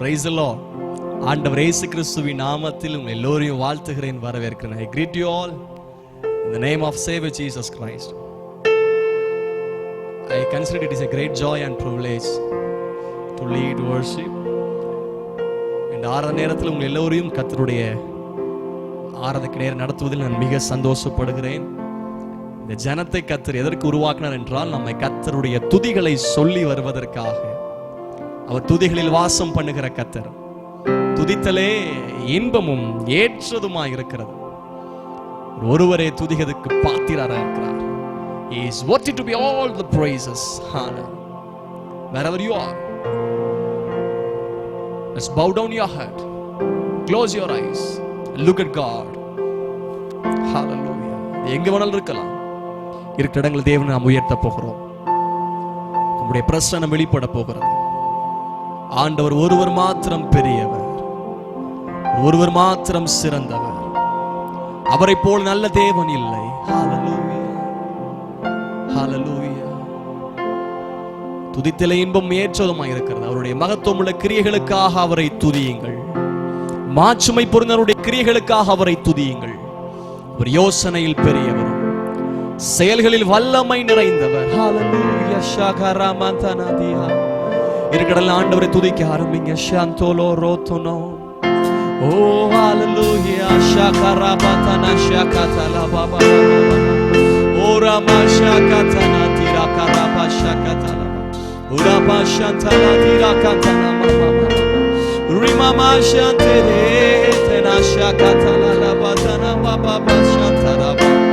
Praise the Lord. ஆண்டவர் இயேசு கிறிஸ்துவின் நாமத்தில் உங்கள் எல்லோரையும் வாழ்த்துகிறேன், வரவேற்கிறேன். I greet you all in the name of Savior Jesus Christ. I consider it is a great joy and privilege to lead worship. இந்த ஆராதனை நேரத்தில் உங்கள் எல்லோரையும் கர்த்தருடைய ஆராதனைக்கு நேரம் நடத்துவதில் நான் மிக சந்தோஷப்படுகிறேன். இந்த ஜனத்தை கர்த்தர் எதற்கு உருவாக்கினார் என்றால், நம்மை கர்த்தருடைய துதிகளை சொல்லி வருவதற்காக. அவர் துதிகளில் வாசம் பண்ணுகிற கர்த்தர். துதித்தலே இன்பமும் ஏற்றதுமாய் இருக்கிறது. ஒருவரே துதிகிறதுக்கு பாத்திரராக இருக்கிறார். He is worthy to be all the praises, honor. Wherever you are, let's bow down your head, close your eyes, look at God. Hallelujah. எங்க வேணாலும் இருக்கலாம், இருக்கிற இடங்களில் தேவனை நாம் உயர்த்த போகிறோம். நம்முடைய பிரசன்னம் வெளிப்பட போகிறது. ஆண்டவர் ஒருவர் மாத்திரம் பெரியவர், ஒருவர் மாத்திரம் சிறந்தவர். அவரை போல் நல்ல தேவன் இல்லை. ஹalleluya, ஹalleluya. துதித்தலே இன்பம் ஏற்றதுமாய் இருக்கிறது. அவருடைய மகத்துவமுள்ள கிரியைகளுக்காக அவரை துதியுங்கள். மாட்சிமை பொருந்தவருடைய கிரியைகளுக்காக அவரை துதியுங்கள். ஒரு யோசனையில் பெரியவர், செயல்களில் வல்லமை நிறைந்தவர். ஹalleluya. ஷகரமந்தனதியா. இருக்கடல ஆண்டவரை துதிக்க ஆரம்பிங்க. ஷாந்தோலோ ரோத்தனோ. Oh hallelujah. Shakarabatana shakatala baba baba. Ora ma shakatana tira karaba shakatala. Ora ma shantala tira kantana mama mama. Rima ma shantere tena shakatala la batana baba baba shantara baba.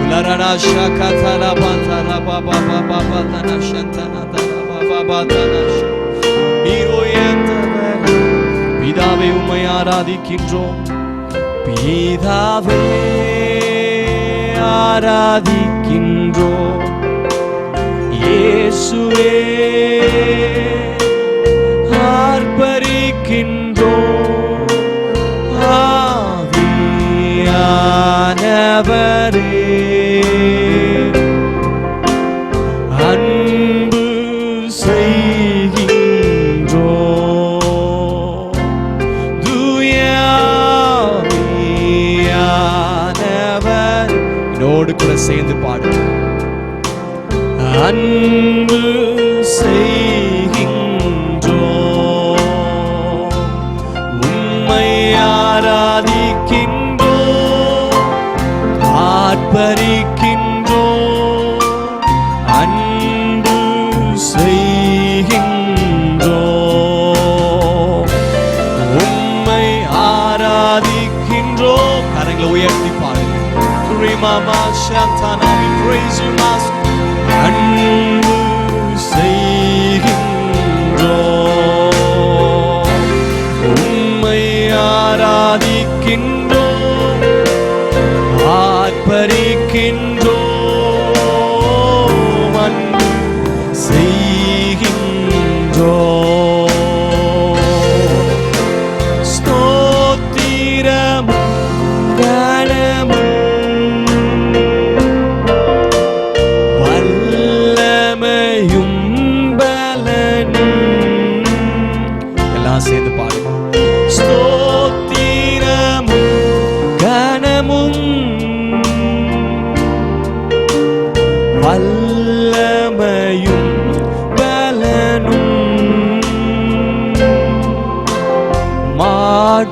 Ularara shakatala bantara baba baba batana shantana tana baba batana. Iroyenta பிதாவே உம்மை ஆராதிக்கின்றோம், பிதாவே ஆராதிக்கின்றோம், இயேசுவே ஆர்ப்பரிக்கின்றோம், ஆவியானவரே அன்பு கூட சேர்ந்து பாடுங்க. அன்பு செய்கின்றோம், உம்மை ஆராதிக்கின்றோம், ஆர்ப்பரிக்கின்றோம், அன்பு செய்கின்றோம், உம்மை ஆராதிக்கின்றோம். கரங்களை உயர்த்தி பாடுங்க. Mama Shantana, we praise you, Master. அன்பு செய்கின்றோம், உம்மை ஆராதிக்கின்றோம், ஆர்ப்பரிக்கின்றோம், அன்பு செய்கின்றோம். ஸ்தோத்திரமும் கனமும் சேர்ந்து பாடுங்க. ஸ்தோத்திரமும் கனமும் வல்லமையும் பலனும்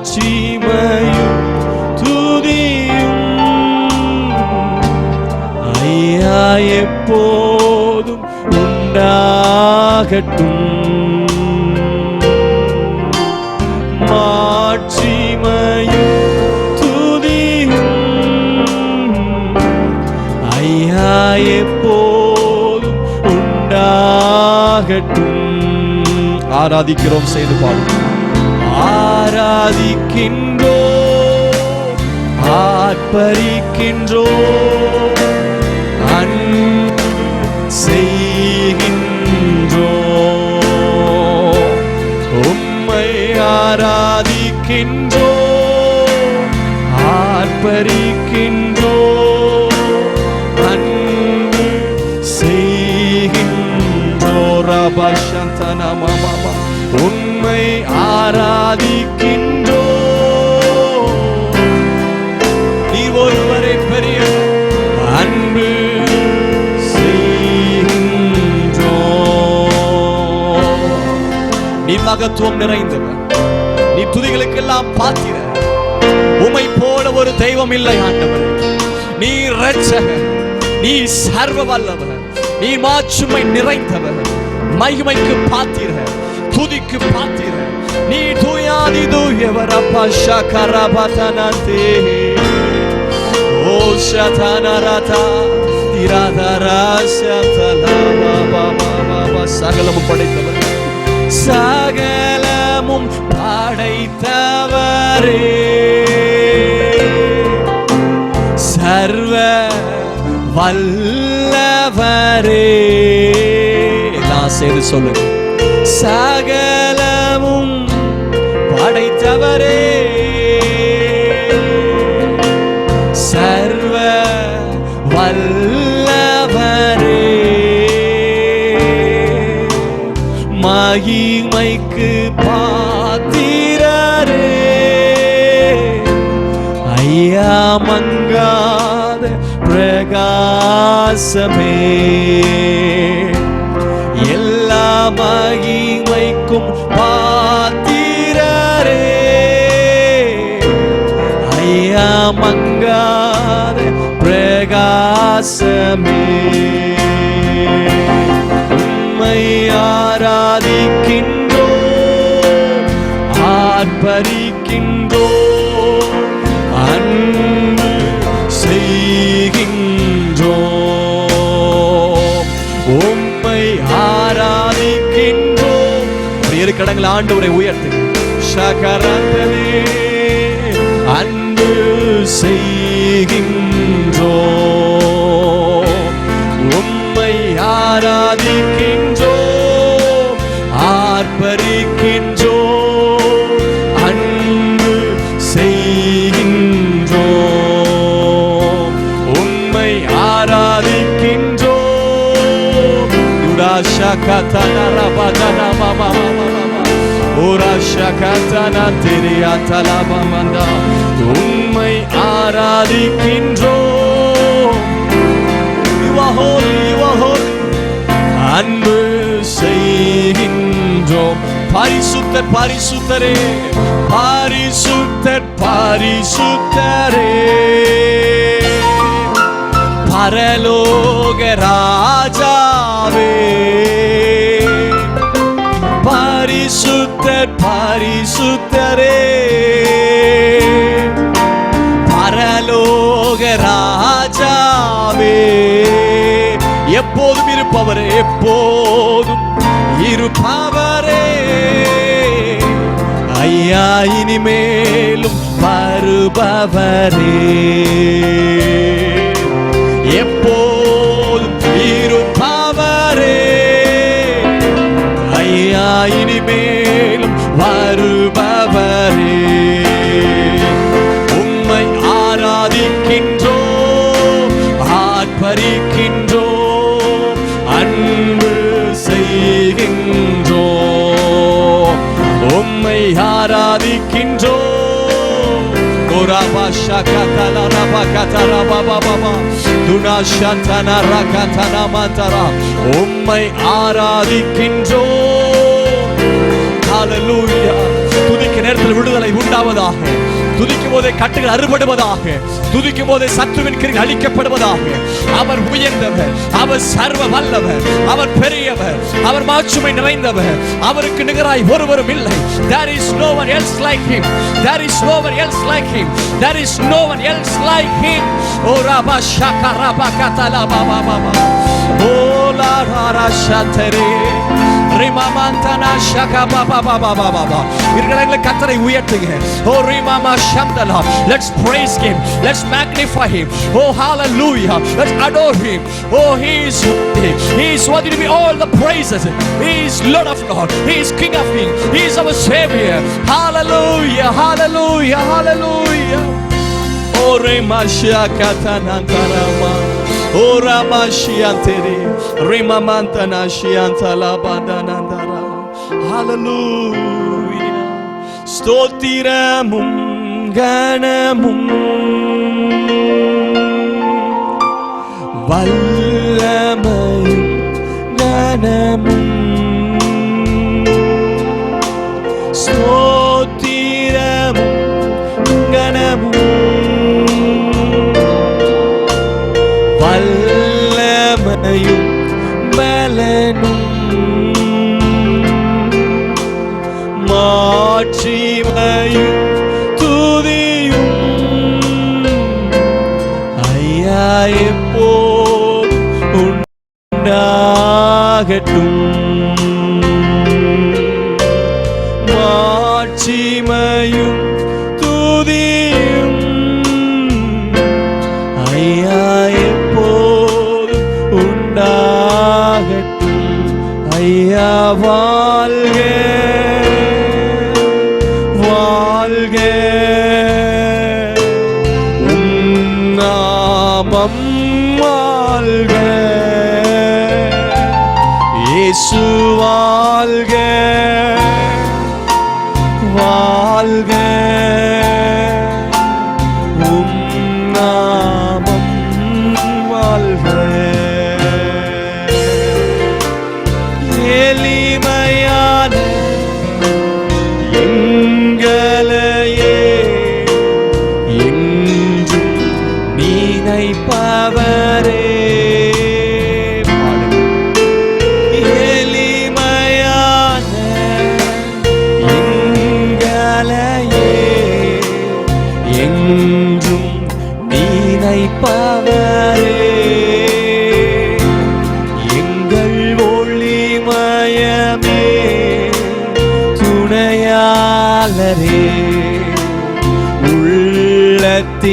மாட்சிமையும் துதியும் ஐயா எப்போதும் உண்டாகட்டும். மாட்சிமையும் துதியும் ஐயா எப்போதும் உண்டாகட்டும். ஆராதிக்கிறோம், செய்து பாடுவோம். ஆராதிக்கின்றோம், ஆர்ப்பரிக்கின்றோம், அன்பு செய்கின்றோம், உம்மை ஆராதிக்கின்றோம், ஆர்ப்பரிக்கின்றோம், அன்பு செய்கின்றோம். ரபஷந்தன மமம உம்மை உம்மை ஆராதிக்கின்றோ. நீ ஒருவரே பெரிய அன்பு செய்கின்றோ. நீ மகத்துவம் நிறைந்தவர், நீ துதிகளுக்கெல்லாம் பாத்திர. உம்மை போல ஒரு தெய்வம் இல்லை ஆண்டவரே. நீ இரட்சகர், நீ சர்வ வல்லவர், நீ மாட்சிமை நிறைந்தவர், மகிமைக்கு பாத்திர, துதிக்கு பாத்திர. நீ தூயாதி தூயவர் அப்பா. ஷகரபதனதே ஓ ஷதனரதா திராதராசதலபபபப. சகலமும் படைத்தவர், சகலமும் படைத்தவரே, சர்வ வல்லவரே. எல்லாம் சேர்ந்து சொல்லுங்க. சகலமும் படைத்தவரே, சர்வ வல்லவரே, மகிமைக்கு பாத்திரரே, ஐயா மங்காத பிரகாசமே, எல்லா மகிமைக்கும் பாத்திரரே, ஐயா மங்காத பிரகாசமே. உம்மை ஆராதிக்கின்றோ, ஆர்ப்பரிக்கின்றோ, அன்பு செய்கின்றோ. உம்மை ஆராதிக்கின்றோ. இரு கடங்கள் ஆண்டவரை உயர்த்து. சகரந்தனே அன்பு செய்கின்றோ. உம்மை ஆராதிக்கின்றோ, ஆர்ப்பரிக்கின்றோ, அன்பு செய்கின்றோ. உம்மை ஆராதிக்கின்றோ. உம்மை ஆராதிக்கின்றோ. அன்பு செய்கின்றோம். பரிசுத்தர் பரிசுத்தரே, பரிசுத்தர் பரிசுத்தரே, பரலோக ராஜாவே, பரிசுத்தர் பரிசுத்தரே, பரலோக ராஜாவே, எப்போதும் இருப்பவரே, எப்போதும் இருப்பவரே, ஐயா இனிமேலும் வருபவரே, எப்போதும் இருப்பவரே, ஐயா இனிமேலும் வருபவரே. உம்மை ஆராதிக்கின்றோ, ஆர்ப்பரிக்கின்றோ, அன்பு செய்கின்றோ. உம்மை ஆராதிக்கின்றோ. உம்மை ஆராதிக்கின்றோ. ஹல்லேலூயா. துதிக்க நேரத்தில் விடுதலை உண்டாவதாக. துதிக்கும் போதே கட்டுகள் அறுபடுவதாக. துதிக்கும் போதே சத்துருவின் கிரிகள் அழிக்கப்படுவதாக. அவர் உயர்ந்தவர், அவர் சர்வ வல்லவர், அவர் பெரியவர், அவர் மாட்சிமை நிறைந்தவர். அவருக்கு நிகராய் ஒருவரும் இல்லை. There is no one else like him. There is no one else like him. There is no one else like him. Oh Rabba Shakaraba Katala Baba Baba. Oh la Rara Shatere. Rimamantana Shaka Baba Baba Baba. இருகளை கர்த்தரை உயர்த்துங்க. Oh Rimama Shamdala. Let's praise him. Let's magnify him. Oh hallelujah. Let's adore him. Oh he is worthy to be all the praises. He is Lord of Lords. He is King of Kings. He is our Savior. Hallelujah. Hallelujah. Hallelujah. Oh Remashia Katanantarama. Oh Ramashiantere. Rimamantana Shiantala Badanandara. Hallelujah. ஸ்தோத்திரமும் கனமும் வல்லமையும் கனமும் ஸ்தோத்திரமும் கனமும் வல்லமையும் பலனும் மாட்சிமையும் துதியும் ஐயா எப்போது உண்டாகட்டும். மாட்சிமையும் துதியும் ஐயா எப்போது உண்டாகட்டும். ஐயா வாழ்க வாழ்க, நாமம் வாழ்க. இயேசு வாழ்க வாழ்க, நாமம் வாழ்க. எளிமையான எங்களையே என்றும் நினைப்பவரே. எளிமையான எங்களையே என்றும் நினைப்பவரே. எங்கள் ஒளிமயமே துணையாளரே, உள்ளத்தினாருதலே.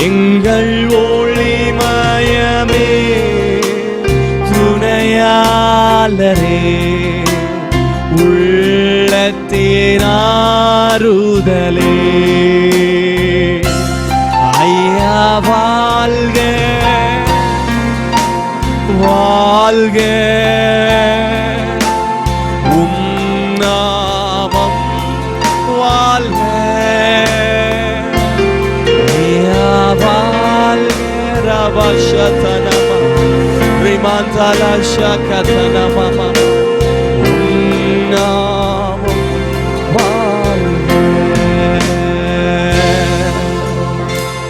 எங்கள் ஒளிமயமே துணையாளரே, உள்ளத்தினாருதலே. ஐயா வாழ்க வாழ்க, நாமம் வாழ்க. ஐயா வாழ்க. ரபஷதனமா ரிமாந்தலா ஷகதனமா நாமம் வாழ்க.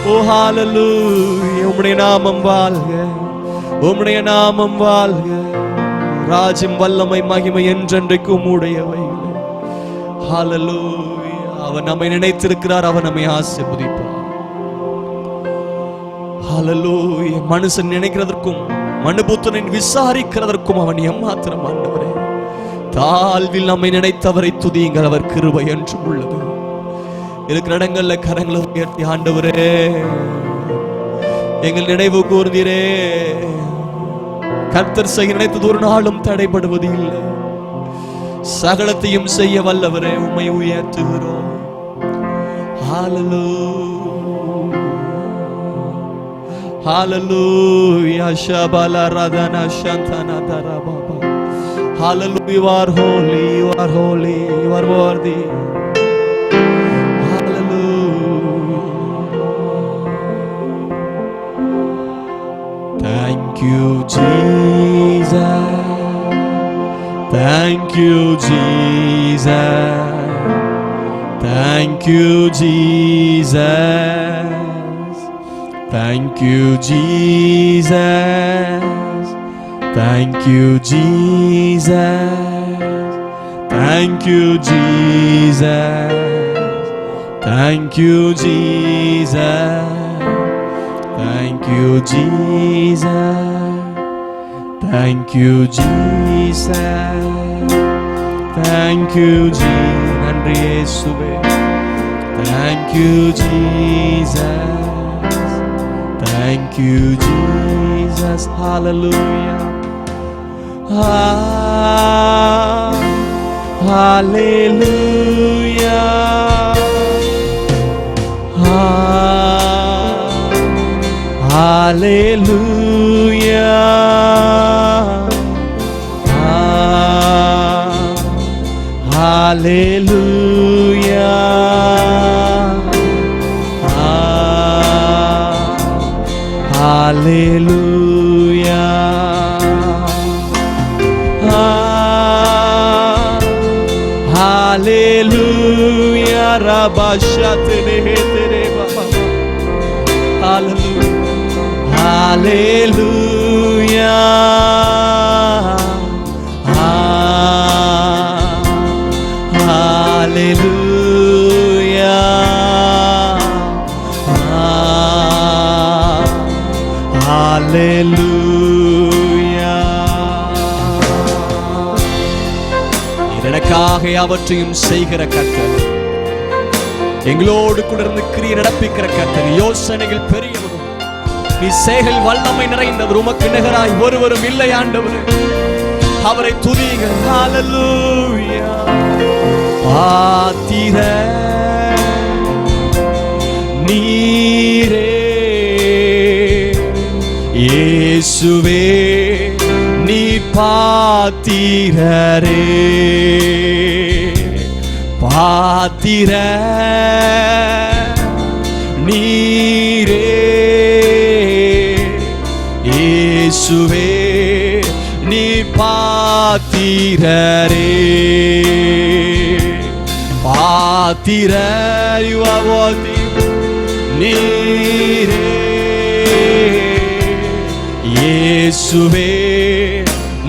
ஓ ஹalleluya, உம்முடைய நாமம் வாழ்க, உம்முடைய நாமம் வாழ்க. ராஜ்யம் வல்லமை மகிமை என்றென்றைக்கும் உம்முடையவைகளே. ஹalleluya. அவர் நம்மை நினைத்திருக்கிறார், அவர் நம்மை ஆசீர்வதிப்பார். ஹalleluya. மனுஷன் நினைக்கிறதற்கும் மனுபுத்திரன் விசாரிக்கிறதற்கும் அவன் எம்மாத்திரம் ஆண்டவரே. தாழ்வில் நம்மை நினைத்தவரை துதியுங்கள், அவர் கிருபை என்றும் உள்ளது. இருக்கிற இடங்கள்ல கரங்களை உயர்த்தி ஆண்டவரே எங்கள் நினைவு கூர்ந்தீரே. கர்த்தர் செய்ய நினைத்தது ஒரு நாளும் தடைபடுவது இல்லை. சகலத்தையும் செய்ய வல்லவரே, உம்மை உயர்த்துகிறோம். ஹalleluya hallelujah shabala radana shantana darababa. Hallelujah, you are holy, you are holy, you are worthy. Thank you, Jesus. Thank you, Jesus. Thank you, Jesus. Thank you, Jesus. Thank you, Jesus. Thank you, Jesus. Thank you, Jesus. Thank you, Jesus. Thank you, Jesus. Thank you, Jesus. நன்றி இயேசுவே. Thank you, Jesus. Thank you, Jesus. Hallelujah. Hallelujah. Hallelujah. Hallelujah. Hallelujah. Hallelujah. Rabashatere baba. Hallelujah. Hallelujah. Hallelujah. Hallelujah. எனக்காக அவற்றையும் செய்கிற கர்த்தர், எங்களோடு கூட இருந்து கிரியை நடப்பிக்கிற கர்த்தர், யோசனைகள் பெரியவரும் நீ செய்கள் வல்லமை நிறைந்தவர், உமக்கு நிகராய் ஒருவரும் இல்லை ஆண்டவரே. அவரை துதியுங்கள். ஹalleluya. பாத்திர நீரே இயேசுவே, நீ பாத்திரரே. பாத்திர நீரே இயேசுவே, நீ பாத்திரரே. பாத்திர you are worthy. நீரே இயேசுவே,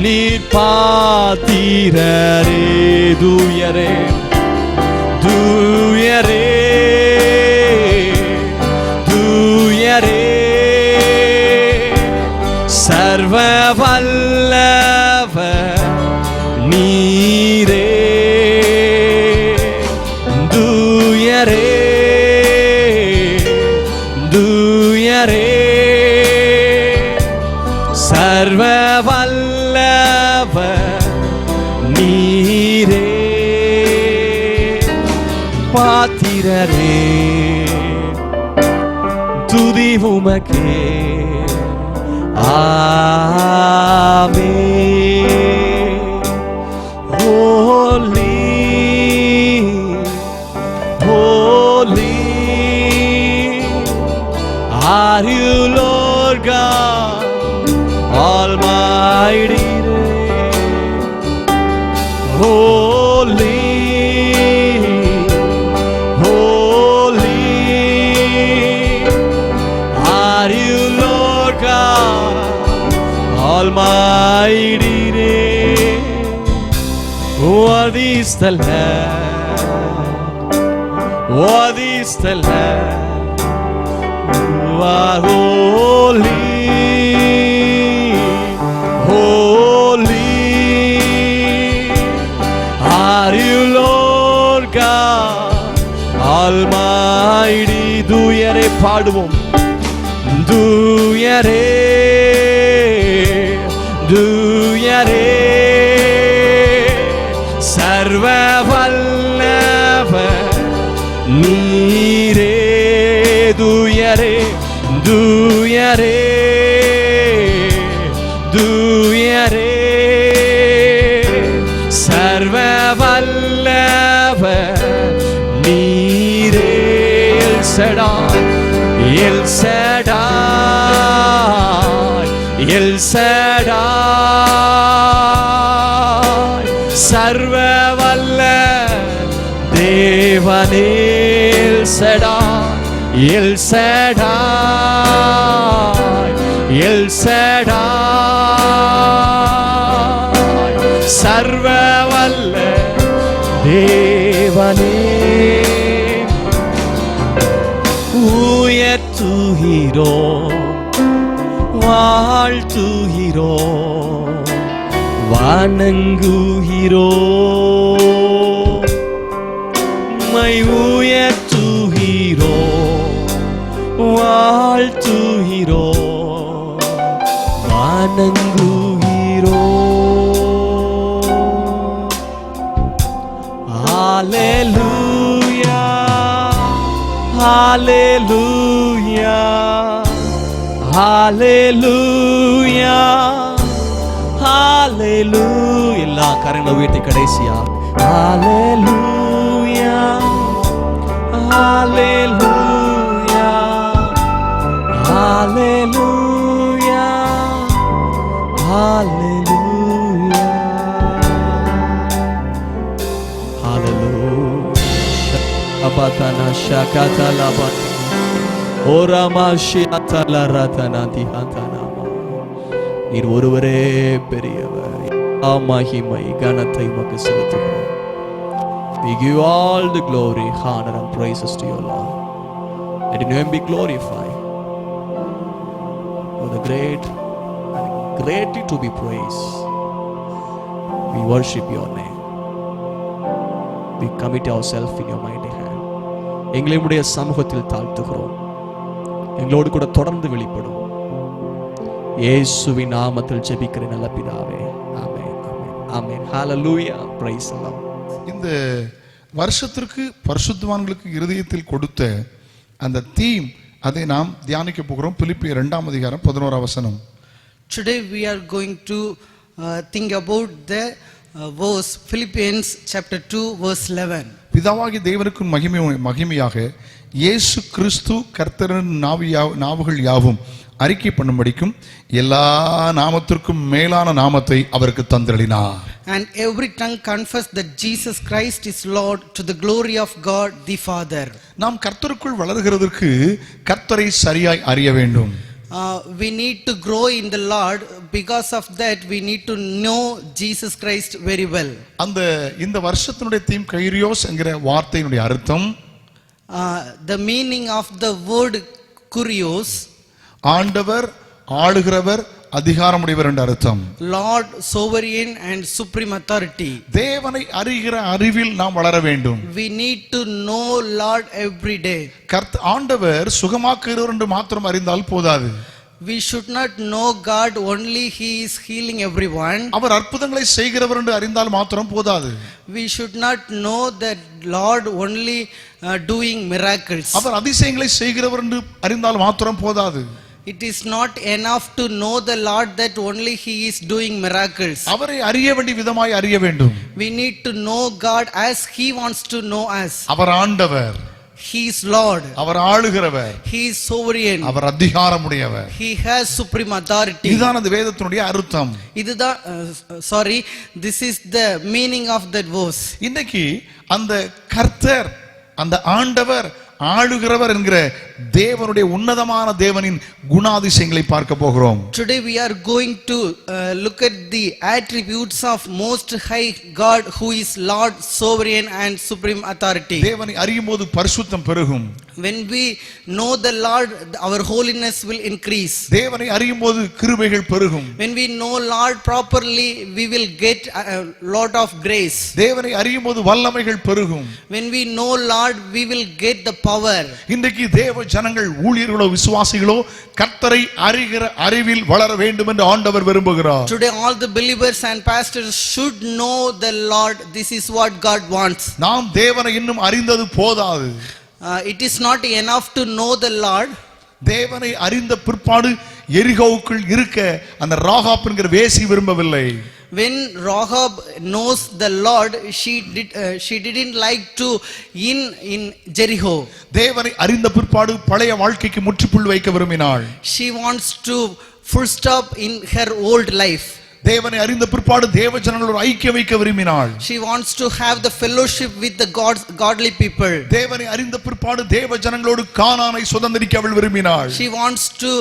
நீ பாத்திரரே. தூயரே தூயரே தூயரே, சர்வ வல்லவர் நீரே. தூயரே தூயரே, சர்வ வல்லவர் நீரே. பாத்திரரே துதி உமக்கே. ஆமென். Holy, holy are you, Lord God Almighty. Holy, holy are you, Lord God Almighty. Worthy is the Lamb, worthy is the Lamb. You are holy, holy are you, Lord God Almighty. தூயரே பாடுவோம். தூயரே தூயரே, சர்வ வல்லவர் நீரே. தூயரே தூயரே தூயரே, சர்வ வல்லவர் நீரே. L சடாய் L சடாய் L சடாய், சர்வ வல்ல தேவனே. எல் சடாய் எல் சடாய் எல் சடாய், சர்வ வல்ல தேவனே. உயர்த்துகிறோம் வாழ்த்துகிறோம் வணங்குகிறோம். மை உயர்த்துகிறோம் வாழ்த்துகிறோம் வணங்குகிறோம். ஹalleluya ஹalleluya ஹalleluya ஹalleluya. எல்லா கரங்களை உயர்த்தி கடைசியா Hallelujah, hallelujah, hallelujah, hallelujah, hallelujah. Abatana shakata labata, orama shiatala ratana dihantanama. நீர் ஒருவரே பெரியவர். மகிமை கனத்தை உமக்கு செலுத்துகிறோம். We give all the glory, honor and praises to you, Lord. Let your name be glorified. For the great and greatly to be praised. We worship your name. We commit ourselves in your mighty hand. எங்களை உம்முடைய சமூகத்தில் தாழ்த்துகிறோம். எங்களோடு கூட தொடர்ந்து வெளிப்படும். இயேசுவின் நாமத்தில் ஜெபிக்கிற நல்ல பிதாவே. ஆமென், ஆமென், ஆமென். ஹalleluya, praise the Lord. இந்த வருஷத்திற்கு பரிசுத்தவான்களுக்கு இருதயத்தில் கொடுத்த அந்த தீம், அதை நாம் தியானிக்க போகிறோம். பிலிப்பியர் 2ஆம் அதிகாரம் 11ஆம் வசனம். Today we are going to think about the verse Philippians chapter 2 verse 11. பிதாவாகிய தேவனுக்கு மகிமையாக இயேசு கிறிஸ்து கர்த்தரின் நாவுகள் யாவும் அறிக்கை பண்ணும்படிக்கும் எல்லா நாமத்திற்கும் மேலான நாமத்தை அவருக்கு தந்தளினார். And every tongue confess that Jesus Christ is Lord, to the glory of God the Father. நாம் கர்த்தருக்குள் வளர்கிறதற்கு கர்த்தரை சரியாய் அறிய வேண்டும். We need to grow in the Lord. Because of that we need to know Jesus Christ very well. இந்த வருஷத்தினுடைய theme கைரியோஸ் என்கிற வார்த்தையினுடைய அர்த்தம், the meaning of the word kurios, ஆண்டவர், ஆளுகிறவர், அதிகாரமுடையவர் என்ற அர்த்தம். Lord, sovereign and supreme authority. தேவனை அறிகிற அறிவில் நாம் வளர வேண்டும். We need to know Lord every day. ஆண்டவர் சுகமாக்குகிறவர் என்று மாத்திரம் அறிந்தால் போதாது. We should not know God only he is healing everyone. அவர் அற்புதங்களை செய்கிறவர் என்று அறிந்தால் மாத்திரம் போதாது. We should not know that Lord only doing miracles. அவர் அதிசயங்களை செய்கிறவர் என்று அறிந்தால் மாத்திரம் போதாது. It is not enough to know the Lord that only he is doing miracles. அவரை அறிய வேண்டிய விதமாய் அறிய வேண்டும். We need to know God as he wants to know us. அவர் ஆண்டவர், he is Lord. Our ஆளுகிறவர், he is sovereign. Our அதிகாரமுடையவர். he has supreme authority. இதுதான் அந்த வேதத்தினுடைய அர்த்தம். இதுதான் this is the meaning of that verse. இன்னைக்கு அந்த கர்த்தர், அந்த ஆண்டவர், ஆளுகிறவர் என்கிற தேவனுடைய உன்னதமான தேவனின் குணாதிசயங்களை பார்க்க போகிறோம். Today we are going to look at the attributes of most high God, who is Lord, sovereign and supreme authority. தேவனை அறியும்போது பரிசுத்தம் பெருகும். When we know the Lord, our holiness will increase. தேவனை அறியும்போது கிருபைகள் பெருகும். When we know Lord properly, we will get a lot of grace. தேவனை அறியும்போது வல்லமைகள் பெருகும். When we know Lord, we will get the power. இன்றைக்கு தேவ ஜனங்கள், ஊழியர்களோ விசுவாசிகளோ கர்த்தரை அறிகிற அறிவில் வளர வேண்டும் என்று ஆண்டவர் விரும்புகிறார். Today all the believers and pastors should know the Lord. This is what God wants. நாம் தேவனை இன்னும் அறிந்தது போதாது. It is not enough to know the Lord. தேவனை அறிந்த பிற்பாடு எரிகோவுக்குள் இருக்க அந்த ராகாப் என்கிற வேசி விரும்பவில்லை. When Rahab knows the Lord, she didn't like to in Jericho. தேவனை அறிந்த பிற்பாடு பழைய வாழ்க்கைக்கு முற்றுப்புள்ளி வைக்க விரும்பினாள். She wants to full stop in her old life. தேவனை அறிந்த பிற்பாடு தேவ ஜனங்களோடு ஐக்கியம் வைக்க விரும்பினாள். She wants to have the fellowship with the godly people. தேவனை அறிந்த பிற்பாடு தேவ ஜனங்களோடு கானானை சுதந்தரிக்க அவள் விரும்பினாள். She wants to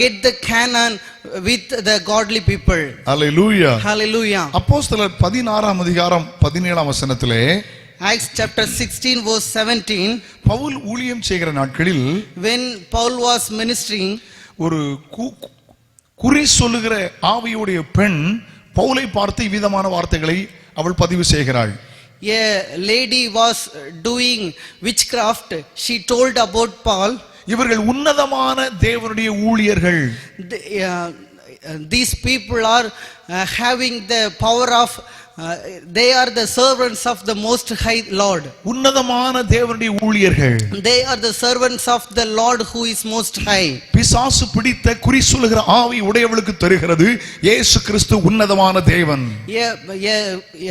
get the Canaan with the godly people. Hallelujah. Hallelujah. அப்போஸ்தலர் 16ஆம் அதிகாரம் 17ஆம் வசனத்திலே, Acts chapter 16 verse 17, பவுல் ஊழியம் செய்கிற நாட்களில் when Paul was ministering, ஒரு குறி சொல்லுகிற ஆவியுடைய பெண் பவுலை பார்த்து இவ்விதமான வார்த்தைகளை அவள் பதிவு செய்கிறாள். a lady was doing witchcraft. She told about Paul. இவர்கள் உன்னதமான தேவனுடைய ஊழியர்கள். These people are having the power of they are the servants of the Most High Lord. உன்னதமான தேவனுடைய ஊழியர்கள். They are the servants of the Lord who is Most High. பிசாசு பிடித்த குறி சொல்லுகிற ஆவி உடையவளுக்கு தெரிகிறது இயேசு கிறிஸ்து உன்னதமான தேவன்.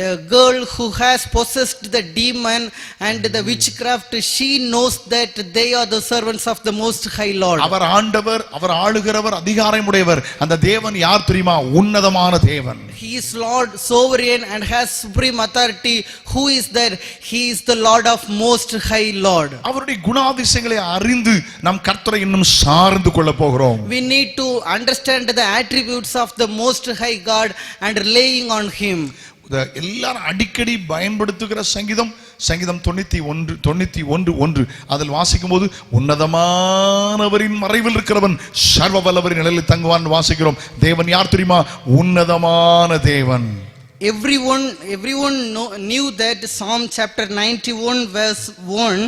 A girl who has possessed the demon and the witchcraft, she knows that they are the servants of the Most High Lord. அவர் ஆண்டவர், அவர் ஆளுகிறவர், அதிகாரமுடையவர். அந்த தேவன் யார் தெரியுமா? உன்னதமான தேவன். He is Lord, sovereign and has supreme authority. Who is that? He is the Lord of Most High Lord. அவருடைய குணாதிசயங்களை அறிந்து நாம் கர்த்தரை இன்னும் சார்ந்து கொள்ள போகிறோம். We need to understand the attributes of the Most High God and relying on Him. எல்லாரும் அடிக்கடி பயன்படுத்துகிற சங்கீதம் 91:1 அதில் வாசிக்கும் போது உன்னதமானவரின் மறைவில் இருக்கிறவன் சர்வ வல்லவரின் நிழலில் தங்குவான் வாசிக்கிறோம். தேவன் யார் தெரியுமா? உன்னதமான தேவன். Everyone knew that Psalm chapter 91 verse 1,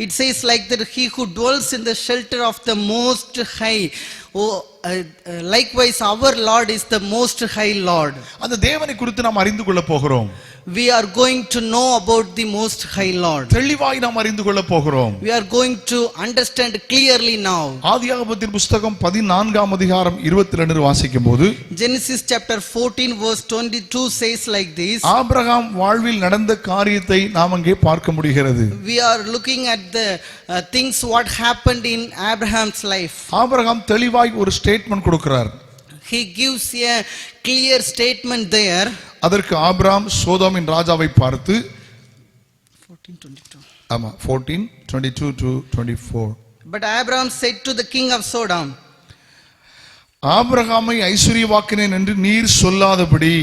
it says like that, he who dwells in the shelter of the Most High. Likewise our Lord is the Most High Lord. அந்த தேவனை குறித்து நாம் அறிந்து கொள்ள போகிறோம். We are going to know about the Most High Lord. தெளிவாய் நாம் அறிந்து கொள்ள போகிறோம். We are going to understand clearly now. ஆதியாகமத்தின் புத்தகம் 14ஆம் அதிகாரம் 22 வாசிக்கும்போது Genesis chapter 14 verse 22 says like this. Abraham வாழ்வில் நடந்த காரியத்தை நாம் அங்கே பார்க்க முடிகிறது. We are looking at the things what happened in Abraham's life. Abraham தெளிவாய் ஒரு ஸ்டேட்மென்ட் கொடுக்கிறார். He gives a clear statement there. அதற்கு ஆபிரகாம் சோதோமின் ராஜாவை பார்த்து 14:22. ஆமா 14:22 to 24. But Abraham said to the king of Sodom, ஆபிரகாமை ஐஸ்வரியவாக்கினேன் என்று நீர் சொல்லாதபடி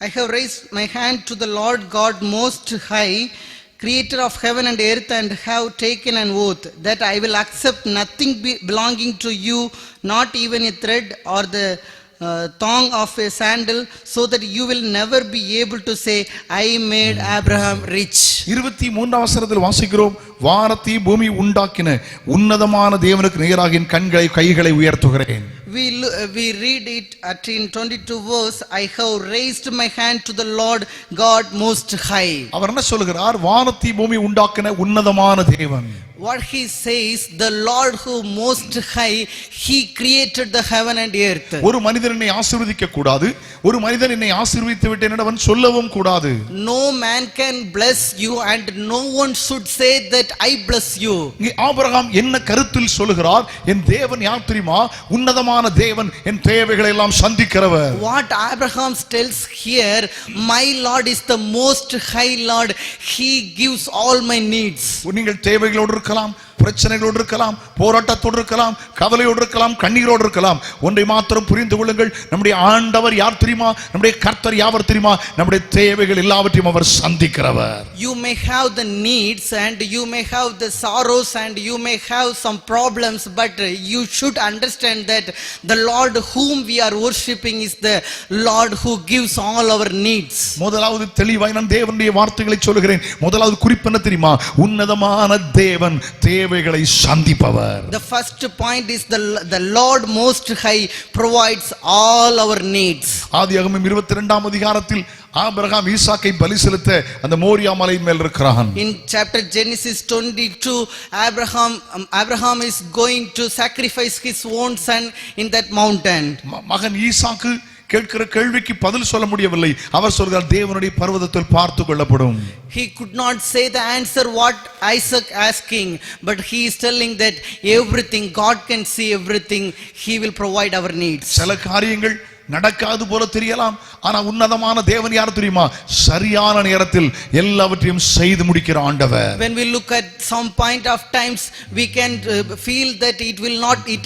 I have raised my hand to the Lord God Most High, creator of heaven and earth, and have taken an oath that I will accept nothing belonging to you, not even a thread or the thong of a sandal, so that you will never be able to say, I made Abraham rich. 23ஆம் வசனத்தில் வாசிக்கிறோம், வானத்தை பூமி உண்டாக்கின உன்னதமான தேவனுக்கு நேராக என் கைகளை உயர்த்துகிறேன். We read it in 22 verse, I have raised my hand to the Lord God Most High. அவர் என்ன சொல்கிறார்? வானத்தை பூமி உண்டாக்கின உன்னதமான தேவன். What he says, the Lord who Most High, He created the heaven and earth. ஒரு மனிதன் என்னை ஆசீர்வதிக்க கூடாது, ஒரு மனிதன் என்னை ஆசீர்வதித்து விட்டேன் என்று அவன் சொல்லவும் கூடாது. No man can bless you and no one should say that I bless you. Abraham என்ன கருத்தில் சொல்லுகிறார்? என் தேவன் யார் தெரியுமா? உன்னதமான தேவன், என் தேவைகளை எல்லாம் சந்திக்கிறவர். What Abraham tells here, my Lord is the Most High Lord. He gives all my needs. நீங்கள் தேவைகளோடு இருக்கலாம், பிரச்சனைகளோடு இருக்கலாம், போராட்டத்தோடு இருக்கலாம், கவலையோடு இருக்கலாம், கண்ணீரோடு இருக்கலாம். ஒன்றை மாத்திரம் புரிந்து கொள்ளுங்கள், நம்முடைய ஆண்டவர் யார் தெரியுமா? நம்முடைய கர்த்தர் யாவர் தெரியுமா? நம்முடைய தேவைகள் எல்லாவற்றையும் அவர் சந்திக்கிறவர். You may have the needs and you may have the sorrows and you may have some problems, but you should understand that the Lord whom we are worshiping is the Lord who gives all our needs. முதலாவது தெளிவாய் நான் தேவனுடைய வார்த்தைகளை சொல்கிறேன். முதலாவது குறிப்பு என்ன தெரியுமா? உன்னதமான தேவன் தேவைகளை சந்திப்பவர். The first point is the Lord Most High provides all our needs. ஆதியாகமம் 22ஆம் அதிகாரத்தில் ஆபிரகாம் ஈசாக்கை பலி செலுத்த அந்த மோரியா மலை மேல் இருக்கிறான். In chapter Genesis 22, Abraham is going to sacrifice his own son in that mountain. மகன் ஈசாக்கு கேட்கிற கேள்விக்கு பதில் சொல்ல முடியவில்லை. அவர் சொல்கிறார், தேவனுடைய பர்வதத்தில் பார்த்து கொள்ளப்படும். He could not say the answer what Isaac asking, but he is telling that everything, God can see everything, He will provide our needs. சில காரியங்கள் நடக்காது போல தெரியலாம், ஆனா உன்னதமான தேவன் யார் தெரியுமா? சரியான நேரத்தில் எல்லாவற்றையும் செய்து முடிக்கிற ஆண்டவர். When we look at some point of times, we can feel that it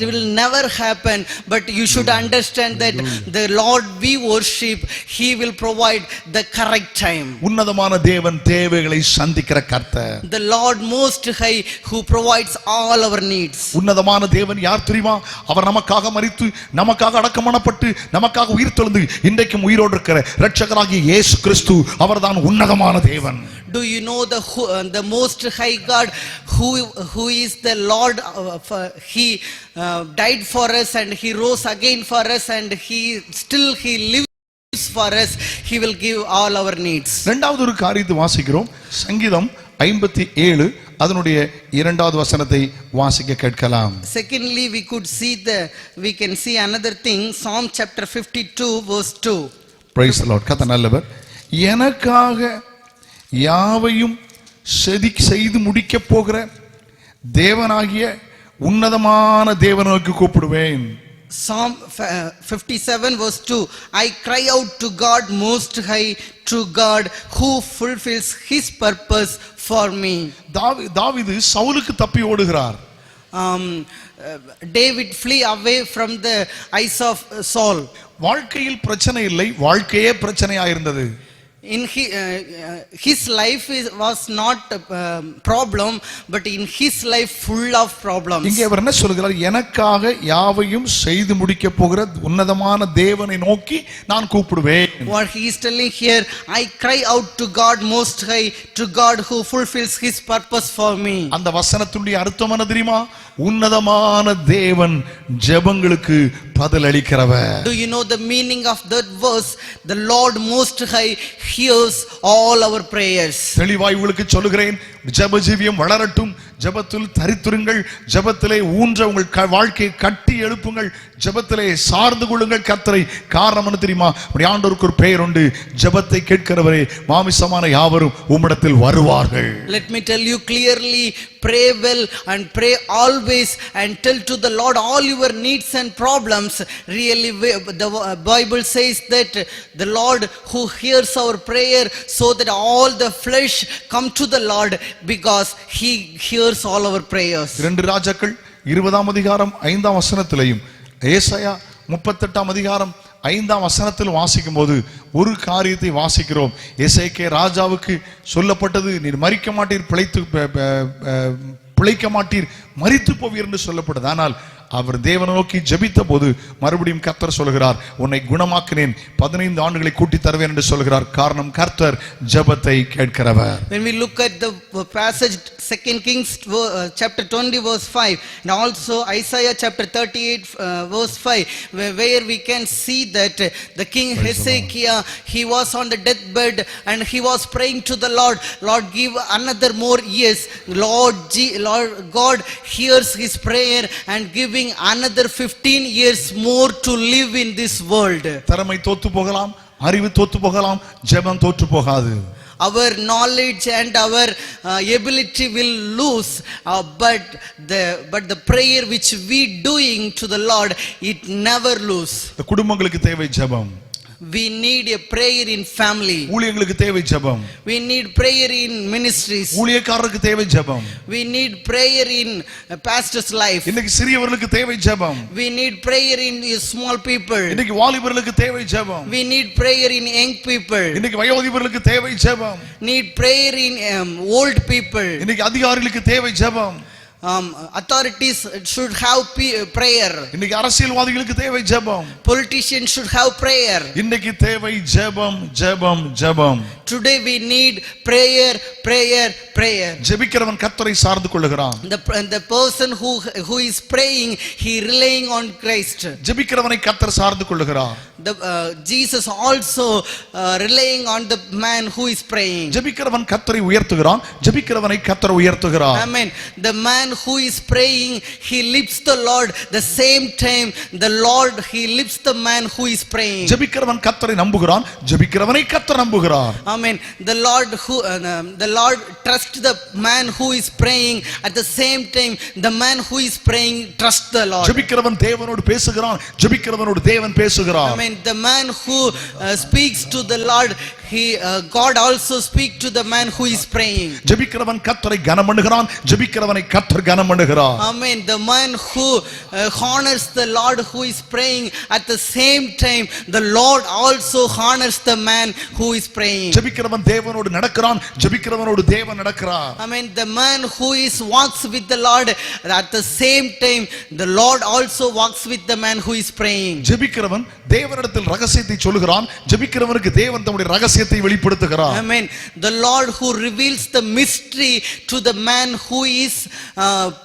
will never happen, but you should understand that the Lord we worship, He will provide the correct time. உன்னதமான தேவன் தேவைகளை சந்திக்கிற கர்த்தர். The Lord Most High who provides all our needs. உன்னதமான தேவன் யார் தெரியுமா? அவர் நமக்காக மரித்து, நமக்காக அடக்கமானப்பட்டு, நமக்காக உயிர் தெழுந்து இன்றைக்கும் உயிரோடு இருக்கிற இரட்சகராகிய இயேசு கிறிஸ்து அவர்தான் உன்னதமான தேவன். Do you know the Most High God who is the Lord? He died for us and He rose again for us, and He lives. for us, He will give all our needs. இரண்டாவது ஒரு காரியத்தை வாசிக்கிறோம். சங்கீதம் 57 அதனுடைய இரண்டாவது வசனத்தை வாசிக்க கேட்கலாம். Secondly, we can see another thing, Psalm chapter 52 verse 2. Praise the Lord. கர்த்தர் நல்லவர். எனக்காக யாவையும் செய்து முடிக்க போகிற தேவனாகிய உன்னதமான தேவனுக்கு கூப்பிடுவேன். Psalm 57 verse 2. I cry out to God most high, to God who fulfills his purpose for me. தாவீது சவுலுக்கு தப்பி ஓடுகிறார். David flee away from the eyes of Saul. வாழ்க்கையில் பிரச்சனை இல்லை, வாழ்க்கையே பிரச்சனையா இருந்தது. In his life was not a problem, but in his life full of problems. இங்கே அவர் என்ன சொல்கிறார்? எனக்காக யாவையும் செய்து முடிக்க போகிற உன்னதமான தேவனை நோக்கி நான் கூப்பிடுவேன். What he is telling here, I cry out to God most high, to God who fulfills his purpose for me. அந்த வசனத்துடைய அர்த்தம் என்ன தெரியுமா? உன்னதமான தேவன் ஜெபங்களுக்கு பதில் அளிக்கிறவர். Do you know the meaning of that verse? The Lord most high hears all our prayers. தெளிவாய் உங்களுக்கு சொல்லுகிறேன், ஜெப ஜீவியம் வளரட்டும், ஜெபத்தில் தரித்திருங்கள், ஜெபத்திலே ஊன்ற உங்கள் வாழ்க்கையை கட்டி எழுப்புங்கள், ஜெபத்திலே சார்ந்து கொள்ளுங்கள் கர்த்தரை. காரணம் என்ன தெரியுமா? உடைய ஆண்டவருக்கு ஒரு பெயர் உண்டு, ஜெபத்தை கேட்கிறவரே மாமிசமான யாவரும் உம்மிடத்தில் வருவார்கள். Let me tell you clearly, pray well and pray always and tell to the Lord all your needs and problems. Really, the Bible says that the Lord who hears our prayer, so that all the flesh come to the Lord, because he hears all our prayers. 2 ராஜாக்கள் 20ஆம் அதிகாரம் 5ஆம் வசனத்திலேயும் ஏசாயா 38ஆம் அதிகாரம் 5ஆம் வசனத்தில் வாசிக்கும் போது ஒரு காரியத்தை வாசிக்கிறோம். எசேக்கியா ராஜாவுக்கு சொல்லப்பட்டது, நீர் மரிக்க மாட்டீர், பிழைக்க மாட்டீர், மரித்து போவீர் என்று சொல்லப்பட்டது. ஆனால் அவர் தேவனை நோக்கி ஜெபித்த போது மறுபடியும் கர்த்தர் சொல்கிறார், உன்னை குணமாக்கினேன், 15 ஆண்டுகளை கூட்டி தருவேன் என்று சொல்கிறார். காரணம், கர்த்தர் ஜெபத்தை கேட்கிறவர். When we look at the passage 2 Kings chapter 20 verse 5 and also Isaiah chapter 38 verse 5, where we can see that the king Hezekiah, he was on the deathbed and he was praying to the Lord, Lord give another more years. Lord God hears his prayer and giving another 15 years more to live in this world. திறமை தோத்து போகலாம், அறிவு தோத்து போகலாம், ஜெபம் தோற்று போகாது. Our knowledge and our ability will lose, but the prayer which we doing to the Lord, it never lose. குடும்பங்களுக்கு தேவை ஜெபம். We need a prayer in family. ஊழியங்களுக்கு தேவை ஜெபம். We need prayer in ministries. ஊழியக்காரருக்கு தேவை ஜெபம். We need prayer in a pastor's life. இன்னைக்கு சிறியவர்களுக்கு தேவை ஜெபம். We need prayer in small people. இன்னைக்கு வாலிபர்களுக்கு தேவை ஜெபம். We need prayer in young people. இன்னைக்கு வயோதிபர்களுக்கு தேவை ஜெபம். Need prayer in old people. இன்னைக்கு அதிகாரிகளுக்கு தேவை ஜெபம். Authorities should have prayer. இன்னைக்கு அரசியல்வாதிகளுக்கு தேவை ஜெபம். Politicians should have prayer. இன்னைக்கு தேவை ஜெபம், ஜெபம், ஜெபம். Today we need prayer, prayer, prayer. ஜெபிக்கிறவன் கர்த்தரை சார்ந்து கொள்ளுகிறான். The person who is praying, he relying on Christ. ஜெபிக்கிறவனை கர்த்தர் சார்ந்து கொள்ளுகிறார். Jesus also relying on the man who is praying. ஜெபிக்கிறவன் கர்த்தரை உயர்த்துகிறான், ஜெபிக்கிறவனை கர்த்தர் உயர்த்துகிறார். Amen. The man who is praying, he lifts the Lord. The same time the Lord, he lifts the man who is praying. ஜெபிக்கிறவன் கர்த்தரை நம்புகிறான், ஜெபிக்கிறவனை கர்த்தர் நம்புகிறார். Amen. The Lord trusts the man who is praying. At the same time the man who is praying trusts the Lord. ஜெபிக்கிறவன் தேவனோடு பேசுகிறான், ஜெபிக்கிறவனோடு தேவன் பேசுகிறார். Amen. The man who speaks to the Lord, God also speak to the man who is praying. ஜெபிக்கிறவன் கர்த்தரை கனம் பண்ணுகிறான், ஜெபிக்கிறவனை கர்த்தர் கனம் பண்ணுகிறார். Amen. The man who honors the Lord who is praying, at the same time the Lord also honors the man who is praying. ஜெபிக்கிறவன் தேவனோடு நடக்கிறான், ஜெபிக்கிறவனோடு தேவன் நடக்கிறார். I mean, the man who walks with the Lord, at the same time the Lord also walks with the man who is praying. ஜெபிக்கிறவன் தேவனிடத்தில் ரகசியத்தை சொல்லுகிறான், ஜெபிக்கிறவனுக்கு தேவன் தம்முடைய ரகசியத்தை வெளிப்படுத்துகிறார். I mean, the Lord who reveals the mystery to the man who is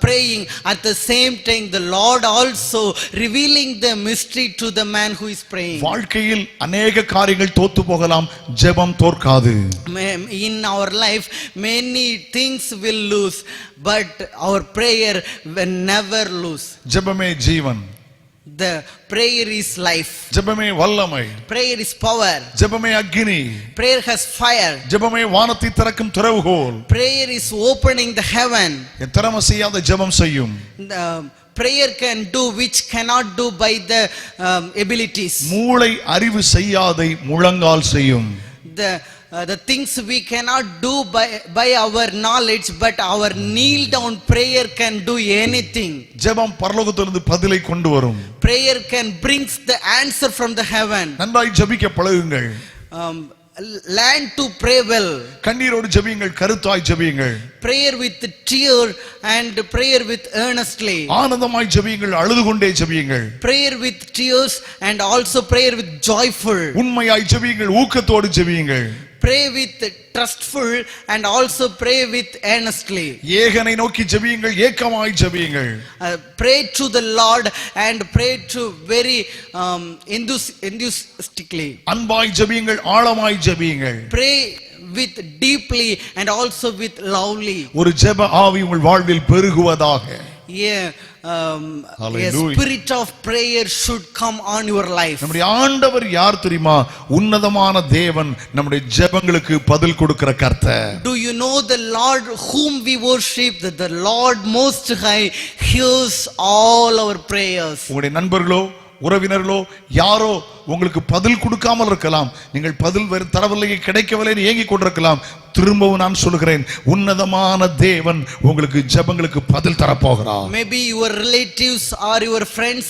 praying, at the same time the Lord also revealing the mystery to the man who is praying. வாழ்க்கையில் அநேக காரியங்கள் தோத்து போகலாம், ஜெபம் தோற்காது. In our life many things will lose, but our prayer will never lose. ஜெபமே Jeevan. The prayer is life. ஜெபமே வல்லமை. Prayer is power. ஜெபமே அக்கினி. Prayer has fire. ஜெபமே வானத்தை திறக்கும் திறவுகோல். Prayer is opening the heaven. என் திறமை செய்யாத ஜெபம் செய்யும். Prayer can do which cannot do by the abilities. மூளை அறிவு செய்யாதை முழங்கால் செய்யும். The things we cannot do by our knowledge, but our kneel down prayer can do anything. ஜெபம் பரலோகத்திலிருந்து பதிலை கொண்டு வரும். Prayer can brings the answer from the heaven. நன்றாய் ஜெபிக்க பழகுங்கள். Learn to pray well. கண்ணீரோடு ஜெபியுங்கள், கருத்தாய் ஜெபியுங்கள். Prayer with tear and prayer with earnestly. ஆனந்தமாய் ஜெபியுங்கள், அழுது கொண்டே ஜெபியுங்கள். Prayer with tears and also prayer with joyful. உண்மையாய் ஜெபியுங்கள், ஊக்கத்தோடு ஜெபியுங்கள். Pray with trustful and also pray with earnestly. ஏகனை நோக்கி ஜெபியுங்கள், ஏக்கமாய் ஜெபியுங்கள். Pray to the Lord and pray to very enthusiastically. அன்பாய் ஜெபியுங்கள், ஆழமாய் ஜெபியுங்கள். Pray with deeply and also with loudly. ஒரு ஜெப ஆவி உங்கள் வாழ்வில் பெருகுவதாக. Yeah, a spirit of prayer should come on your life. நம்முடைய ஆண்டவர் யார் தெரியுமா? உன்னதமான தேவன், நம்முடைய ஜெபங்களுக்கு பதில் கொடுக்கிற கர்த்தர். Do you know the Lord whom we worship? That the Lord most high hears all our prayers. உங்களுடைய நண்பர்களோ உறவினர்களோ யாரோ உங்களுக்கு பதில் கொடுக்காமல் இருக்கலாம், நீங்கள் பதில் தரவில்லை, கிடைக்கவில்லை ஏங்கிக் கொண்டிருக்கலாம். திரும்பவும் நான் சொல்கிறேன், உன்னதமான தேவன் உங்களுக்கு ஜெபங்களுக்கு பதில் தரப்போகிறார். Maybe your relatives or your friends,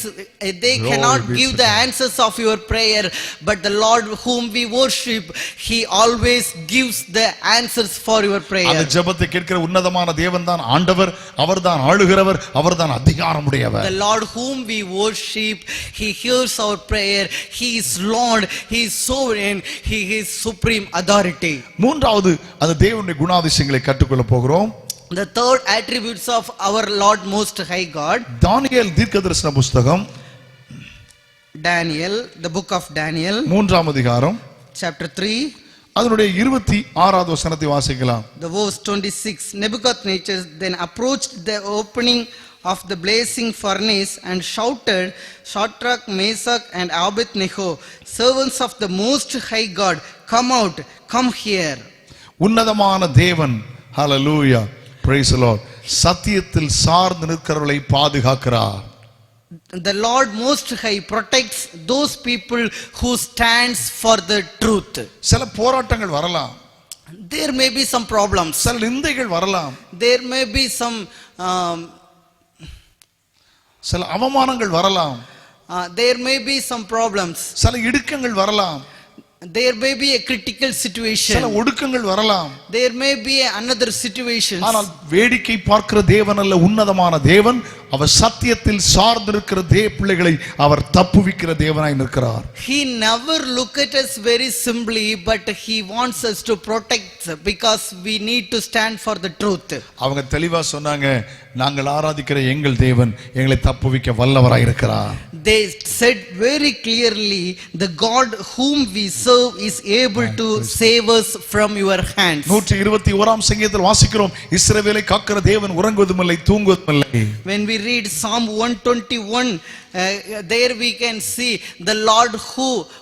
they cannot give the answers of your prayer, but the Lord whom we worship, he always gives the answers for your prayer. அந்த ஜெபத்தை கேட்கிற உன்னதமான தேவன் தான் ஆண்டவர், அவர்தான் ஆளுகிறவர், அவர்தான் அதிகாரமுடையவர். The Lord whom we worship, he hears our prayer, he is Lord, he is sovereign, he is supreme authority. மூன்றாவது அந்த தேவனுடைய குணாதிசயங்களை கற்றுக்கொள்ள போகிறோம். The third attributes of our Lord most high God. தானியேல் தீர்க்கதரிசன புத்தகம், Daniel, the book of Daniel, 3ஆம் அதிகாரம், chapter 3, அதனுடைய 26வது வசனத்தை வாசிக்கலாம். the verse 26. Nebuchadnezzar then approached the opening of the blazing furnace and shouted, Shadrach, Meshach and Abednego, servants of the most high God, come out, come here. உன்னதமான தேவன், ஹalleluya, praise the Lord, சத்தியத்தில் சார்ந்து நிற்கிறவர்களை பாதுகாக்கிறார். The Lord most high protects those people who stands for the truth. சில போராட்டங்கள் வரலாம், There may be some problems, சில நிந்தைகள் வரலாம், there may be some சில அவமானங்கள் வரலாம், there may be some problems, சில இடுக்கங்கள் வரலாம், there may be a critical situation, சில ஒடுக்கங்கள் வரலாம். there may be another situation. ஆனால் வேடிக்கை பார்க்கிற தேவன் அல்ல, உன்னதமான தேவன். அவர் சத்தியத்தில் சார்ந்திருக்கிற பிள்ளைகளை அவர் தப்புவிக்கிற தேவனாய் நிற்கிறார். He never look at us very simply, but he wants us to protect because we need to stand for the truth. அவங்க தெளிவா சொன்னாங்க, நாங்கள் ஆராதிக்கிற எங்கள் தேவன் எங்களை தப்புவிக்க வல்லவராய் இருக்கிறார். They said very clearly, the God whom we serve is able to save us from your hands. 121ஆம் சங்கீதத்தில் வாசிக்கிறோம், இஸ்ரவேலை காக்கிற தேவன் உறங்குவதுமில்லை, தூங்குவதுமில்லை. When we read Psalm 121, there we can see the Lord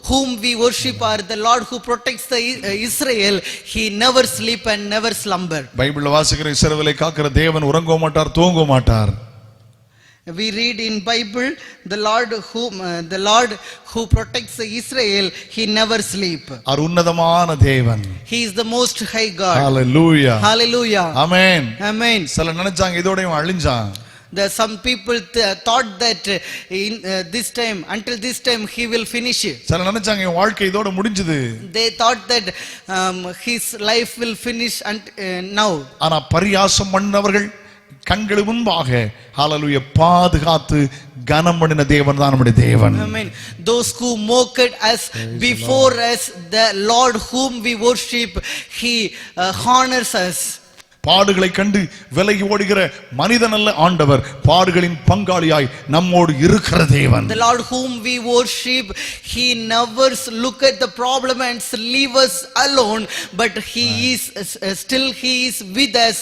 whom we worship, or the Lord who protects the Israel, he never sleep and never slumber. பைபிள்ல வாசிக்கிற இஸ்ரவேலை காக்கிற தேவன் உறங்க மாட்டார், தூங்க மாட்டார். We read in Bible, the Lord who protects Israel, he never sleep. அவர் உன்னதமான தேவன். He is the most high God. Hallelujah. Hallelujah. Amen. Amen. சில நினைச்சாங்க இதோட இவன் அழிஞ்சான். Some people thought that in this time, until this time he will finish. சில நினைச்சாங்க என் வாழ்க்கை இதோட முடிஞ்சது. They thought that his life will finish now. ஆனா பரியாசம் பண்ணவர்கள் கண்கள் முன்பாக ஹalleluya பாதுகாத்து கனம் பண்ணின தேவன் தான் நம்முடைய தேவன். Amen. Those who mocked us before us, the Lord whom we worship, he honors us. பாடுகளை கண்டு விலகி ஓடுகிற மனிதன் அல்ல ஆண்டவர், பாடுகளின் பங்காளியாய் நம்மோடு இருக்கிற தேவன். The Lord whom we worship, he never look at the problem and leave us alone, but he is still he is with us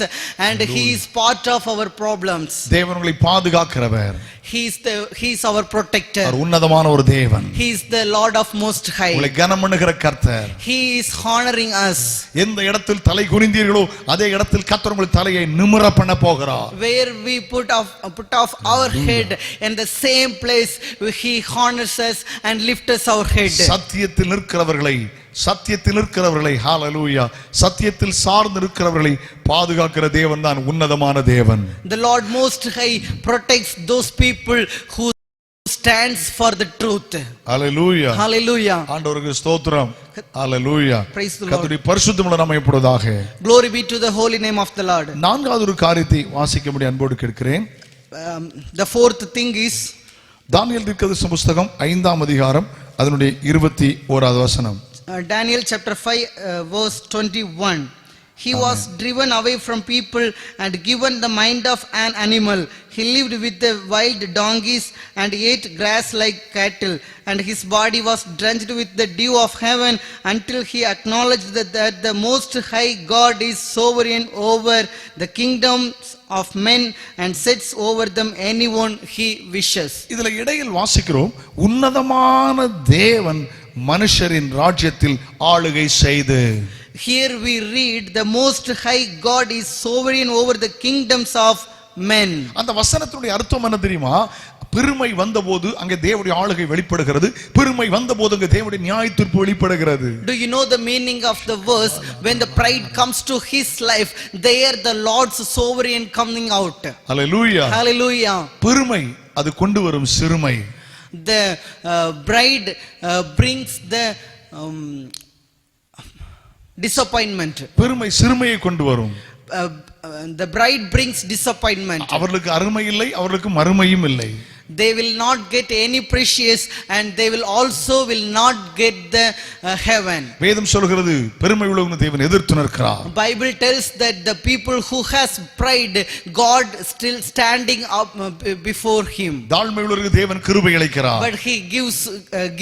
and he is part of our problems. தேவன் உங்களை பாதுகாக்கிறவர். He is our protector. அவர் உன்னதமான ஒரு தேவன். He is the Lord of most high. உங்களை கனம் பண்ணுகிற கர்த்தர். He is honoring us. எந்த இடத்தில் தலை குனிந்தீர்களோ அதே இடத்தில் கர்த்தர் உங்கள் தலையை நிமிர பண்ண போகிறார். Where we put off our head, in the same place he honors us and lifts us our head. சத்தியத்தில் நிற்கிறவர்களை ஹalleluya சத்தியத்தில் சார்ந்து இருக்கிறவர்களை பாதுகாக்கிற தேவன் தான் உன்னதமான தேவன். The Lord most high protects those people who stands for the truth. Hallelujah. Hallelujah. ஆண்டவருக்கு ஸ்தோத்திரம். Hallelujah. Praise the Lord. கர்த்தருடைய பரிசுத்தமுள்ள நாமம் எப்பொழுதாக. Glory be to the holy name of the Lord. நான்காவது ஒரு காரியத்தை வாசிக்கும்படி அன்போடு கேட்கிறேன். The fourth thing is தானியேல் தீர்க்கதரிசன புத்தகம் 5ஆம் அதிகாரம் அதனுடைய 21வது வசனம். Daniel chapter 5 verse 21. He was driven away from people and given the mind of an animal. He lived with the wild donkeys and ate grass like cattle, and his body was drenched with the dew of heaven until he acknowledged that the Most High God is sovereign over the kingdoms of men and sets over them anyone he wishes. இதுல இடையில் வாசிக்கிறோம் உன்னதமான தேவன் மனுஷரின் ராஜ்யத்தில் ஆளுகை செய்து. Here we read the Most High God is sovereign over the kingdoms of men. அந்த வசனத்தினுடைய அர்த்தம் என்ன தெரியுமா? பெருமை வந்தபோது அங்கே தேவனுடைய ஆளுகை வெளிப்படுகிறது, பெருமை வந்தபோது அங்கே தேவனுடைய நியாயத்தீர்ப்பு வெளிப்படுகிறது. Do you know the meaning of the verse? When the pride comes to his life, there the Lord's sovereign coming out. Hallelujah. Hallelujah. பெருமை அது கொண்டு வரும் சிறுமை. The bride brings the disappointment. பெருமை சிறுமையை கொண்டு வரும். The bride brings disappointment. அவர்களுக்கு அருமை இல்லை, அவர்களுக்கு மறுமையும் இல்லை. They will not get any precious and they will also not get the heaven. வேதம் சொல்கிறது பெருமை உள்ளவனை தேவன் எதிர்த்து நிற்கிறார். Bible tells that the people who has pride, God still standing up before him. தாழ்மை உள்ளவருக்கு தேவன் கிருபை அளிக்கிறார். But he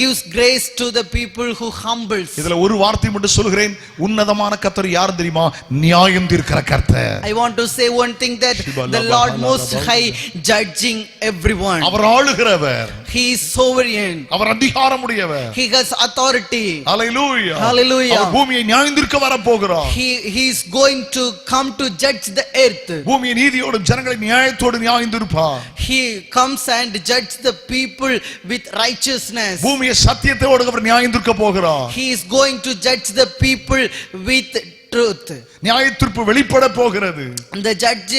gives grace to the people who humbles. இதுல ஒரு வார்த்தை மட்டும் சொல்கிறேன், உன்னதமான கர்த்தர் யார் தெரியுமா? நியாயம் தீர்க்கிற கர்த்தர். I want to say one thing, that the Lord most high judging everyone. Our ஆளுகிறவர். He is sovereign. அவர் அதிகாரம் உடையவர். He has authority. Hallelujah. Hallelujah. அவர் பூமியை நியாயம் தீர்க்க வர போகிறார். He is going to come to judge the earth. பூமியை நீதியோடு ஜனங்களை நியாயத்தோடு நியாயம் தீர்ப்பார். He comes and judge the people with righteousness. பூமியை சத்தியத்தோடு அவர் நியாயம் தீர்க்க போகிறார். He is going to judge the people with truth. நியாயத்தீர்ப்பு வெளிப்பட போகிறது. The judge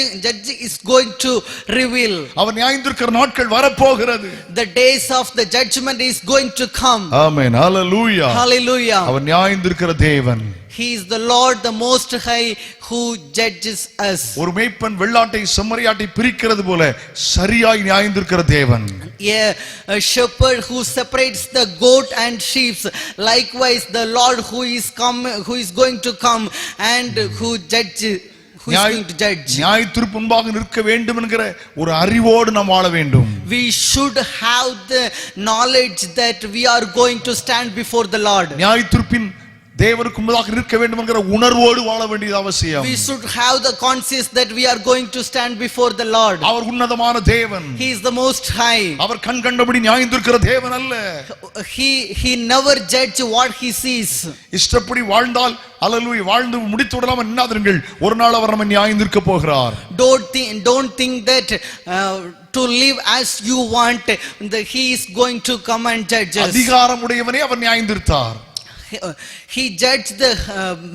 is going to reveal. அவர் நியாயம் தீர்க்கிற நாட்கள் வர போகிறது. The days of the judgment is going to come. Amen. Hallelujah. Hallelujah. அவர் நியாயம் தீர்க்கிற தேவன். He is the Lord the most high who judges us. ஒரு மேய்ப்பன் வெள்ளாட்டை செம்மறியாட்டை பிரிக்கிறது போல சரியாய் நியாயம் தீர்க்கிற தேவன். A shepherd who separates the goat and sheep, likewise the Lord who is going to come and who is going to judge. நியாயத்தீர்ப்பு முன்பாக நிற்க வேண்டும் என்கிற ஒரு அறிவோடு நாம் வாழ வேண்டும். We should have the knowledge that we are going to stand before the Lord. நியாயத்தீர்ப்பின் தேவனுக்கு முன்பாக நிற்க வேண்டும் என்கிற உணர்வோடு வாழ வேண்டியது அவசியம். We should have the conscience that we are going to stand before the Lord. அவர் உன்னதமான தேவன். He is the most high. அவர் கண் கண்டபடி நியாயம் தீர்க்கிற தேவன் அல்ல. He never judge what he sees. இஷ்டப்படி வாழ்ந்தால் அல்லேலூயா வாழ்ந்து முடித்து விடலாம் என்னாதீர்கள், ஒரு நாள் அவர் நம்மை நியாயம் தீர்க்க போகிறார். Don't think that to live as you want, he is going to come and judge us. அதிகாரம் உடையவனே அவர் நியாயம் தீர்த்தார். he judged the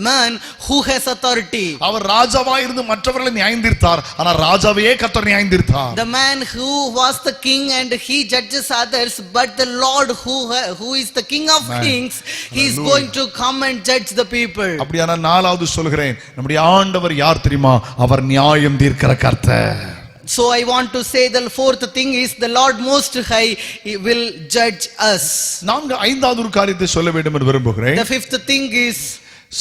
man who has authority. அவர் ராஜாவாய் இருந்து மற்றவர்களை நியாயந்தீர்த்தார், ஆனா ராஜாவையே கர்த்தர் நியாயந்தீர்த்தார். The man who was the king and he judges others, but the Lord who is the King of kings, he is going to come and judge the people. அப்படியான நாலாவது சொல்கிறேன், நம்முடைய ஆண்டவர் யார் தெரியுமா? அவர் நியாயம் தீர்க்கிற கர்த்தர். So I want to say the fourth thing is the Lord Most High will judge us. ஐந்தாவது ஒரு காரியத்தை சொல்ல வேண்டும் என்று விரும்புகிறேன். The fifth thing is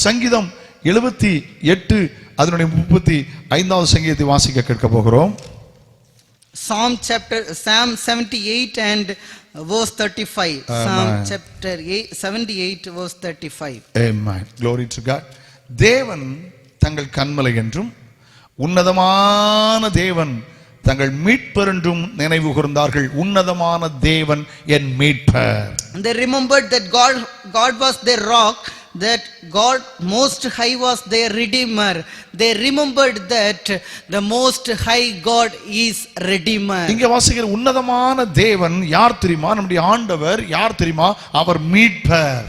சங்கீதம் 78 அதனுடைய 35வது சங்கீதத்தை வாசிக்க கேட்க போகிறோம். Psalm 78 and verse 35. Psalm chapter 78 verse 35. Amen. Glory to God. தேவன் தங்கள் கன்மலை என்றும் உன்னதமான தேவன் தங்கள் மீட்பர் என்றும் நினைவு கூர்ந்தார்கள். உன்னதமான தேவன் என் மீட்பர். They remembered that God was their rock, that God Most High was their redeemer. They remembered that the Most High God is redeemer. இங்க வாசிக்கிற உன்னதமான தேவன் யார் தெரியுமா? நம்முடைய ஆண்டவர் யார் தெரியுமா? அவர் மீட்பர்.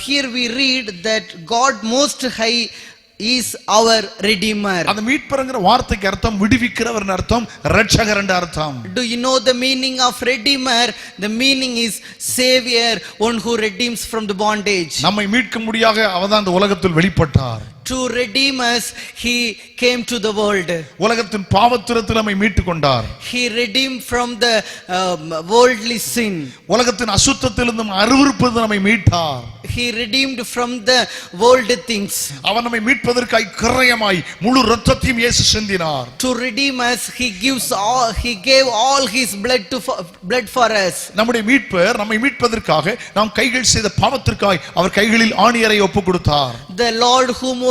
Here we read that God Most High is our redeemer. அந்த மீட்பர்ங்கற வார்த்தைக்கு அர்த்தம் விடுவிக்கிறவர் அர்த்தம், இரட்சகர் என்ற அர்த்தம். Do you know the meaning of redeemer? The meaning is savior, one who redeems from the bondage. நம்மை மீட்க முடியாக அவர்தான் இந்த உலகத்தில் வெளிப்பட்டார். To redeem us, he came to the world. உலகத்தின் பாவத்திலிருந்து நம்மை மீட்டுக் கொண்டார். He redeemed from the worldly sin. உலகத்தின் அசுத்தத்திலிருந்து அருவருப்பிலிருந்து நம்மை மீட்டார். He redeemed from the worldly things. அவர் நம்மை மீட்பதற்காய் கிரயமாய் முழு இரத்தத்தையும் இயேசு சிந்தினார். To redeem us, he gave all his blood for us. நம்முடைய மீட்பர் நம்மை மீட்பதற்காக நாம் கைகள் செய்த பாவத்திற்காய் அவர் கைகளில் ஆணியரை ஒப்புக் கொடுத்தார். The Lord whom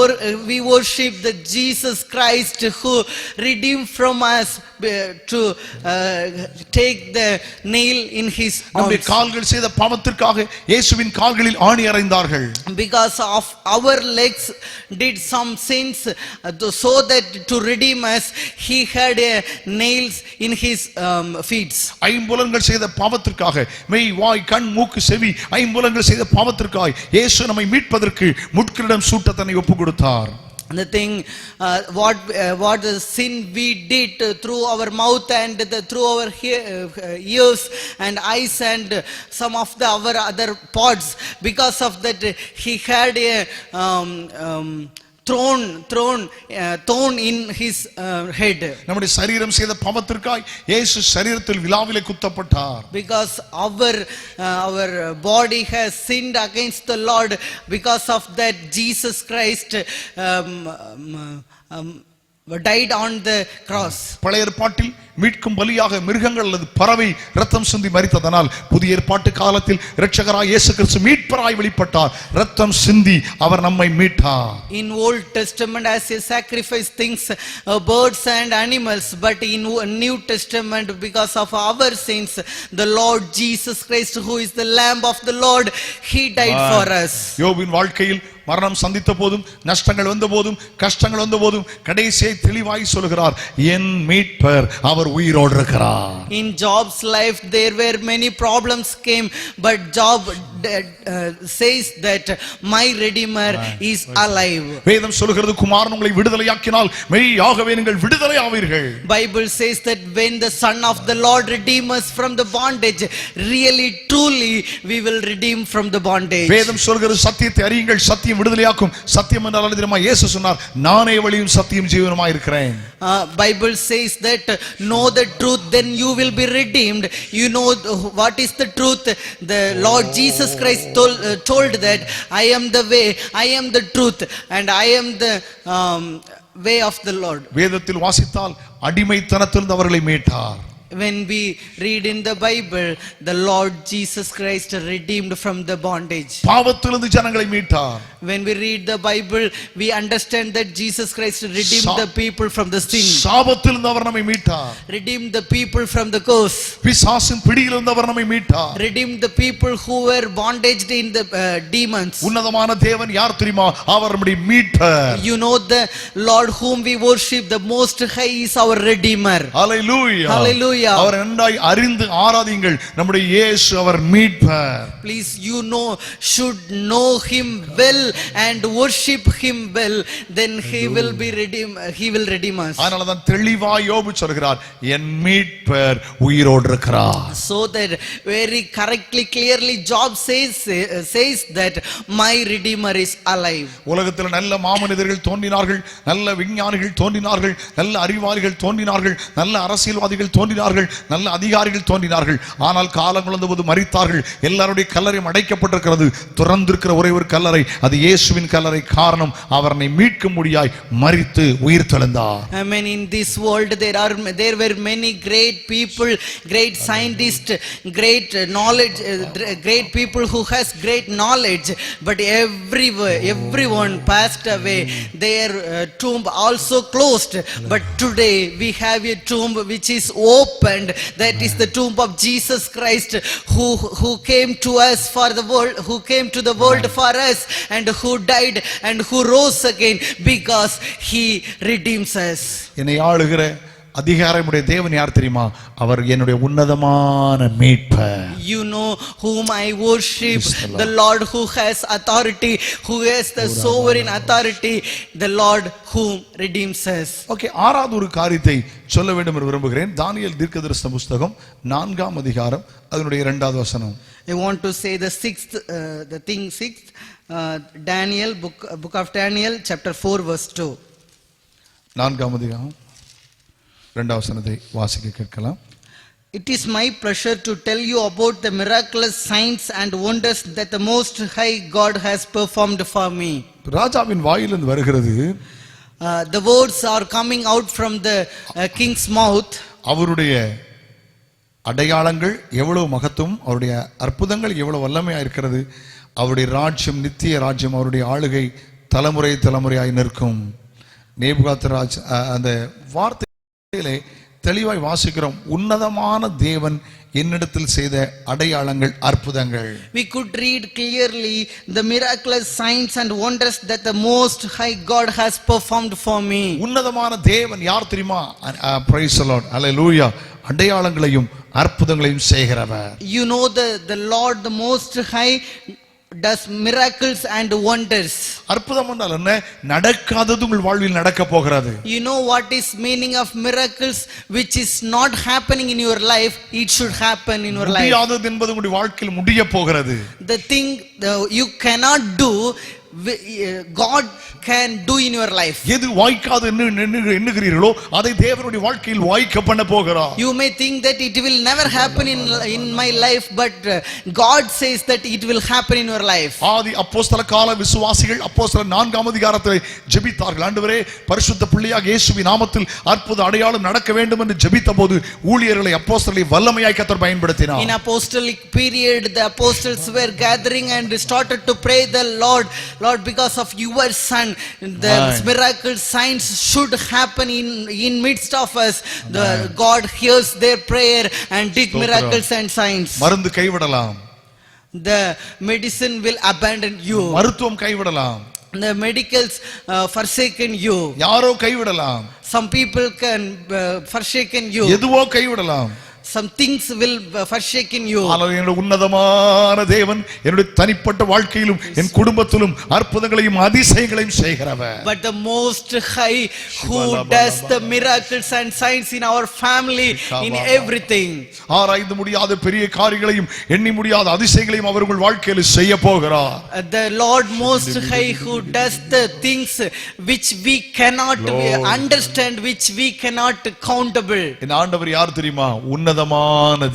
we worship, the Jesus Christ who redeemed from us to take the nail in his arms. நம்முடைய கால்கள் செய்த பாவத்திற்காக இயேசுவின் கால்களில் ஆணி அறைந்தார்கள். Because of our legs did some sins, so that to redeem us he had nails in his feet. ஐம்புலன்கள் செய்த பாவத்திற்காக, மெய் வாய் கண் மூக்கு செவி ஐம்புலன்கள் செய்த பாவத்திற்காக இயேசு நம்மை மீட்பதற்கு முட்கிரீடம் சூட்ட தன்னை ஒப்புக் கொடுத்தார். The thing what the sin we did through our mouth and through our ears and eyes and some of our other parts, because of that he had a thorn in his head. நம்முடைய சரீரம் செய்த பாவத்திற்காய் இயேசு சரீரத்தில் விலாவிலே குத்தப்பட்டார். Because our body has sinned against the Lord, because of that Jesus Christ died on the cross. பழைய ஏற்பாட்டில் மீட்கும் பலியாக மிருகங்கள் அல்லது பறவை ரத்தம் சிந்தி மரித்ததனால் புதிய ஏற்பாட்டு காலத்தில் இரட்சகராய் இயேசு கிறிஸ்து மீட்பராய் வெளிப்பட்டார். ரத்தம் சிந்தி அவர் நம்மை மீட்டார். In Old Testament as a sacrifice things birds and animals, but in New Testament because of our sins the Lord Jesus Christ who is the Lamb of the Lord, he died for us. யோபின் வாழ்க்கையில் மரணம் சந்தித்த போதும் நஷ்டங்கள் வந்த போதும் கஷ்டங்கள் வந்த போதும் கடைசியை தெளிவாய் சொல்கிறார், என் மீட்பர் அவர் உயிரோடு இருக்கிறார். In Job's life there were many problems came, but Job says that my redeemer is alive. வேதம் சொல்கிறது குமாரன் உங்களை விடுதலையாக்கினால் மெய்யாகவே நீங்கள் விடுதலை ஆவீர்கள். Bible says that when the son of the Lord redeem us from the bondage, really truly we will redeem from the bondage. வேதம் சொல்கிறது சத்தியத்தை அறியுங்கள், சத்தியம் விடுதலையாக்கும். சத்தியம் என்றால் என்ன தெரியுமா? இயேசு சொன்னார், நானே வழியும் சத்தியம் ஜீவனுமாய் இருக்கிறேன். Bible says that know the truth, then you will be redeemed. You know what is the truth? The Lord Jesus Christ told that I am the way, I am the truth, and I am the way of the Lord. வேதத்தில் வாசித்தால் அடிமைத்தனத்திலிருந்து அவர்களை மீட்டார். When we read in the Bible, the Lord Jesus Christ redeemed from the bondage. பாவத்திலிருந்து ஜனங்களை மீட்டார். When we read the Bible, we understand that Jesus Christ redeemed the people from the sin. சாபத்திலிருந்து அவர் நம்மை மீட்டார். Redeemed the people from the curse. பிசாசின் பிடியிலிருந்து அவர் நம்மை மீட்டார். Redeemed the people who were bondaged in the demons. உன்னதமான தேவன் யார் தெரியுமா? அவர் நம்முடைய மீட்பர். You know the Lord whom we worship, the Most High is our redeemer. Hallelujah. Hallelujah. Hallelujah. அவர் நன்றாய் அறிந்து ஆராதியுங்கள். நம்முடைய இயேசு அவர் மீட்பர். Please, should know him well and worship him well, then he will redeem us. அதனால தான் தெளிவாய் யோபு சொல்கிறார், என் மீட்பர் உயிரோடு இருக்கிறார். So that very correctly, clearly Job says that my redeemer is alive. உலகத்தில் நல்ல மாமனிதர்கள் தோன்றினார்கள், நல்ல விஞ்ஞானிகள் தோன்றினார்கள், நல்ல அறிவாளிகள் தோன்றினார்கள், நல்ல அரசியல்வாதிகள் தோன்றினார்கள், நல்ல அதிகாரிகள் தோன்றினார்கள். ஆனால் காலம் கடந்தபோது மரித்தார்கள். எல்லாருடைய கல்லறையும் அடைக்கப்பட்டிருக்கிறது. துறந்திருக்கிற ஒரே ஒரு கல்லறை, அது இயேசுவின் கல்லறை. காரணம், அவரை மீட்க முடியாய் மரித்து உயிர் தெழுந்தார். Amen. In this world there were many great people, great scientists, great knowledge, great people who has great knowledge, but everyone passed away. Their tomb also closed. But today we have a tomb which is opened. That is the tomb of Jesus Christ, who came to us for the world, who came to the world for us, and who died and who rose again because he redeems us. என்னை ஆளுகிற அதிகாரமுடைய தேவன் யார் தெரியுமா? அவர் என்னுடைய உன்னதமான மீட்பர். You know whom I worship, the Lord who has authority, who has the sovereign authority, the Lord whom redeems us. Okay, ஆறாவது ஒரு காரியத்தை சொல்ல வேண்டும் என்று விரும்புகிறேன். தானியேல் தீர்க்கதரிசன புத்தகம் 4ஆம் அதிகாரம் அதனுடைய 2வது வசனம். I want to say the sixth, Daniel, book of Daniel, chapter 4, verse 2. 4ஆம் அதிகாரம் 2வது வசனத்தை வாசிக்க கேட்கலாம். It is my pleasure to tell you about the miraculous signs and wonders that the Most High God has performed for me. ராஜாவின் வாயிலிருந்து வருகிறது. The words are coming out from the king's mouth. அவருடைய அடையாளங்கள் எவ்வளவு மகத்துவம், அவருடைய அற்புதங்கள் எவ்வளவு வல்லமையா இருக்கிறது. அவருடைய ராஜ்யம் நித்திய ராஜ்யம், அவருடைய ஆளுகை தலைமுறை தலைமுறையாய் நிற்கும். நேபுகாத்நேச்சார் அந்த வார்த்தையிலே தெளிவாய் வாசிக்கிறோம், உன்னதமான தேவன் என்னிடத்தில் செய்த அடையாளங்கள் அற்புதங்கள். We could read clearly the miraculous signs and wonders that the Most High God has performed for me. உன்னதமான தேவன் யார் தெரியுமா? Praise the Lord, hallelujah. அடையாளங்களையும் அற்புதங்களையும் செய்கிறவர். You know the Lord, the Most High, does miracles and wonders. அற்புதம் என்றால் என்ன? நடக்காதது உங்கள் வாழ்வில் நடக்க போகிறது. You know what is meaning of miracles? Which is not happening in your life, it should happen in your life. முடியாதது என்பது உங்களுடைய வாழ்க்கையில் முடிய போகிறது. The thing you cannot do, God can do in your life. எது வாய்க்காது எண்ணுகிறீர்களோ அதை தேவனுடைய வாழ்க்கையில் வாய்க்க பண்ண போகிறார். You may think that it will never happen in my life, but God says that it will happen in your life. ஆதி அப்போஸ்தல கால விசுவாசிகள் அப்போஸ்தலர் 4ஆம் அதிகாரத்தை ஜெபித்தார்கள். ஆண்டவரே, பரிசுத்த பிள்ளையாக இயேசுவின் நாமத்தில் அற்புத அடையாளம் நடக்க வேண்டும் என்று ஜெபித்தபோது ஊழியர்களை அப்போஸ்தலரை வல்லமையாய் கர்த்தர் பயன்படுத்தினார். In apostolic period, the apostles were gathering and started to pray the Lord, because of your son, the miracle signs should happen in midst of us. The God hears their prayer and did miracles and signs. மருந்து கைவிடலாம், the medicine will abandon you, மருத்துவம் கைவிடலாம், the medicals forsaken you, யாரோ கைவிடலாம், some people can forsaken you, எதுவோ கைவிடலாம், some things will forsaken you. ஆனால் என்னுடைய உன்னதமான தேவன் என்னுடைய தனிப்பட்ட வாழ்க்கையிலும் என் குடும்பத்திலும் அற்புதங்களையும் அதிசயங்களையும் செய்கிறவர். But the Most High, who does the miracles and signs in our family, in everything. ஆராய்ந்து முடியாத பெரிய காரியங்களையும் எண்ணி முடியாத அதிசயங்களையும் அவர் உங்கள் வாழ்க்கையில் செய்ய போகிறார். The Lord Most High, who does the things which we cannot understand, which we cannot countable. என் ஆண்டவர் யார் தெரியுமா? உன்னதமான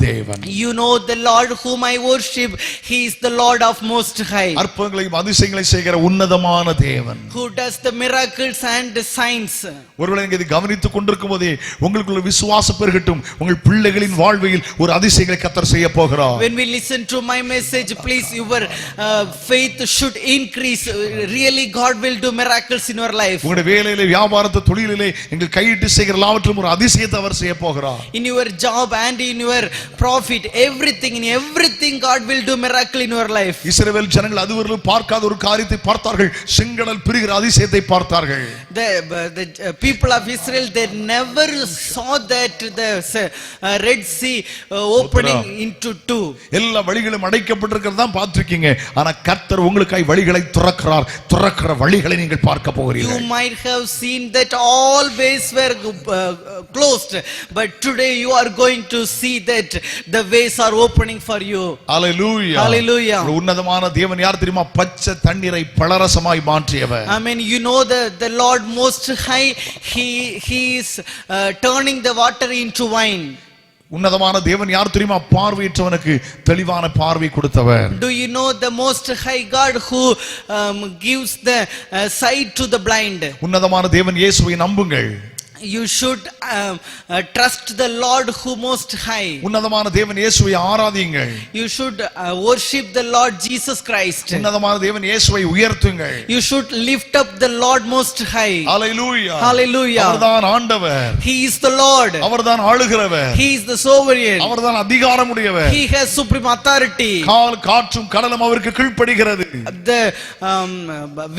தேவன். You know the Lord whom I worship, he is the Lord of Most High, அற்புதங்களையும் அதிசயங்களையும் செய்கிற உன்னதமான தேவன், who does the miracles and the signs. ஒருவேளை நீங்க இதை கவனித்துக் கொண்டிருக்கும் போதே உங்களுக்குள்ள விசுவாசம் பெருகட்டும். உங்கள் பிள்ளைகளின் வாழ்வில் ஒரு அதிசயங்களை கர்த்தர் செய்ய போகிறார். When we listen to my message, please, your faith should increase. Really, God will do miracles in your life. உங்களுடைய வேலையிலே, வியாபாரத்து தொழிலிலே நீங்கள் கையிட்டு செய்கிற எல்லாவற்றிலும் ஒரு அதிசயத்தை அவர் செய்ய போகிறார். In your job and in your profit, in everything God will do miracle in your life. இஸ்ரவேல் ஜனங்கள் அதுவரையிலும் பார்க்காத ஒரு காரியத்தை பார்த்தார்கள். செங்கடல் பிரிகிற அதிசயத்தை பார்த்தார்கள். the people of Israel, they never saw that the Red Sea opening into two. எல்லா வழிகளும் அடைக்கப்பட்டிருக்கிறதா பார்த்திருக்கீங்க. ஆனா கர்த்தர் உங்களுக்காய் வழிகளை திறக்கிறார். திறக்கிற வழிகளை நீங்கள் பார்க்க போகிறீர்கள். You might have seen that all ways were closed, but today you are going to see that the ways are opening for you. Hallelujah. Hallelujah. உன்னதமான தேவன் யார் தெரியுமா? பச்சை தண்ணீரை பலரசமாய் மாற்றியவர். I mean, you know the Lord Most High, he is turning the water into wine. உன்னதமான தேவன் யார் தெரியுமா? பார்வையற்றவனுக்கு தெளிவான பார்வை கொடுத்தவர். Do you know the Most High God who gives the sight to the blind? உன்னதமான தேவன் இயேசுவை நம்புங்கள். You should trust the Lord who Most High. உன்னதமான தேவன் இயேசுவை ஆராதியுங்கள். You should worship the Lord Jesus Christ. உன்னதமான தேவன் இயேசுவை உயர்த்துங்கள். You should lift up the Lord Most High. Hallelujah. Hallelujah. அவர்தான் ஆண்டவர். He is the Lord. அவர்தான் ஆளுகிறவர். He is the sovereign. அவர்தான் அதிகாரமுடையவர். He has supreme authority. காற்றும் கடலும் அவருக்கு கீழ்ப்படிகிறது. The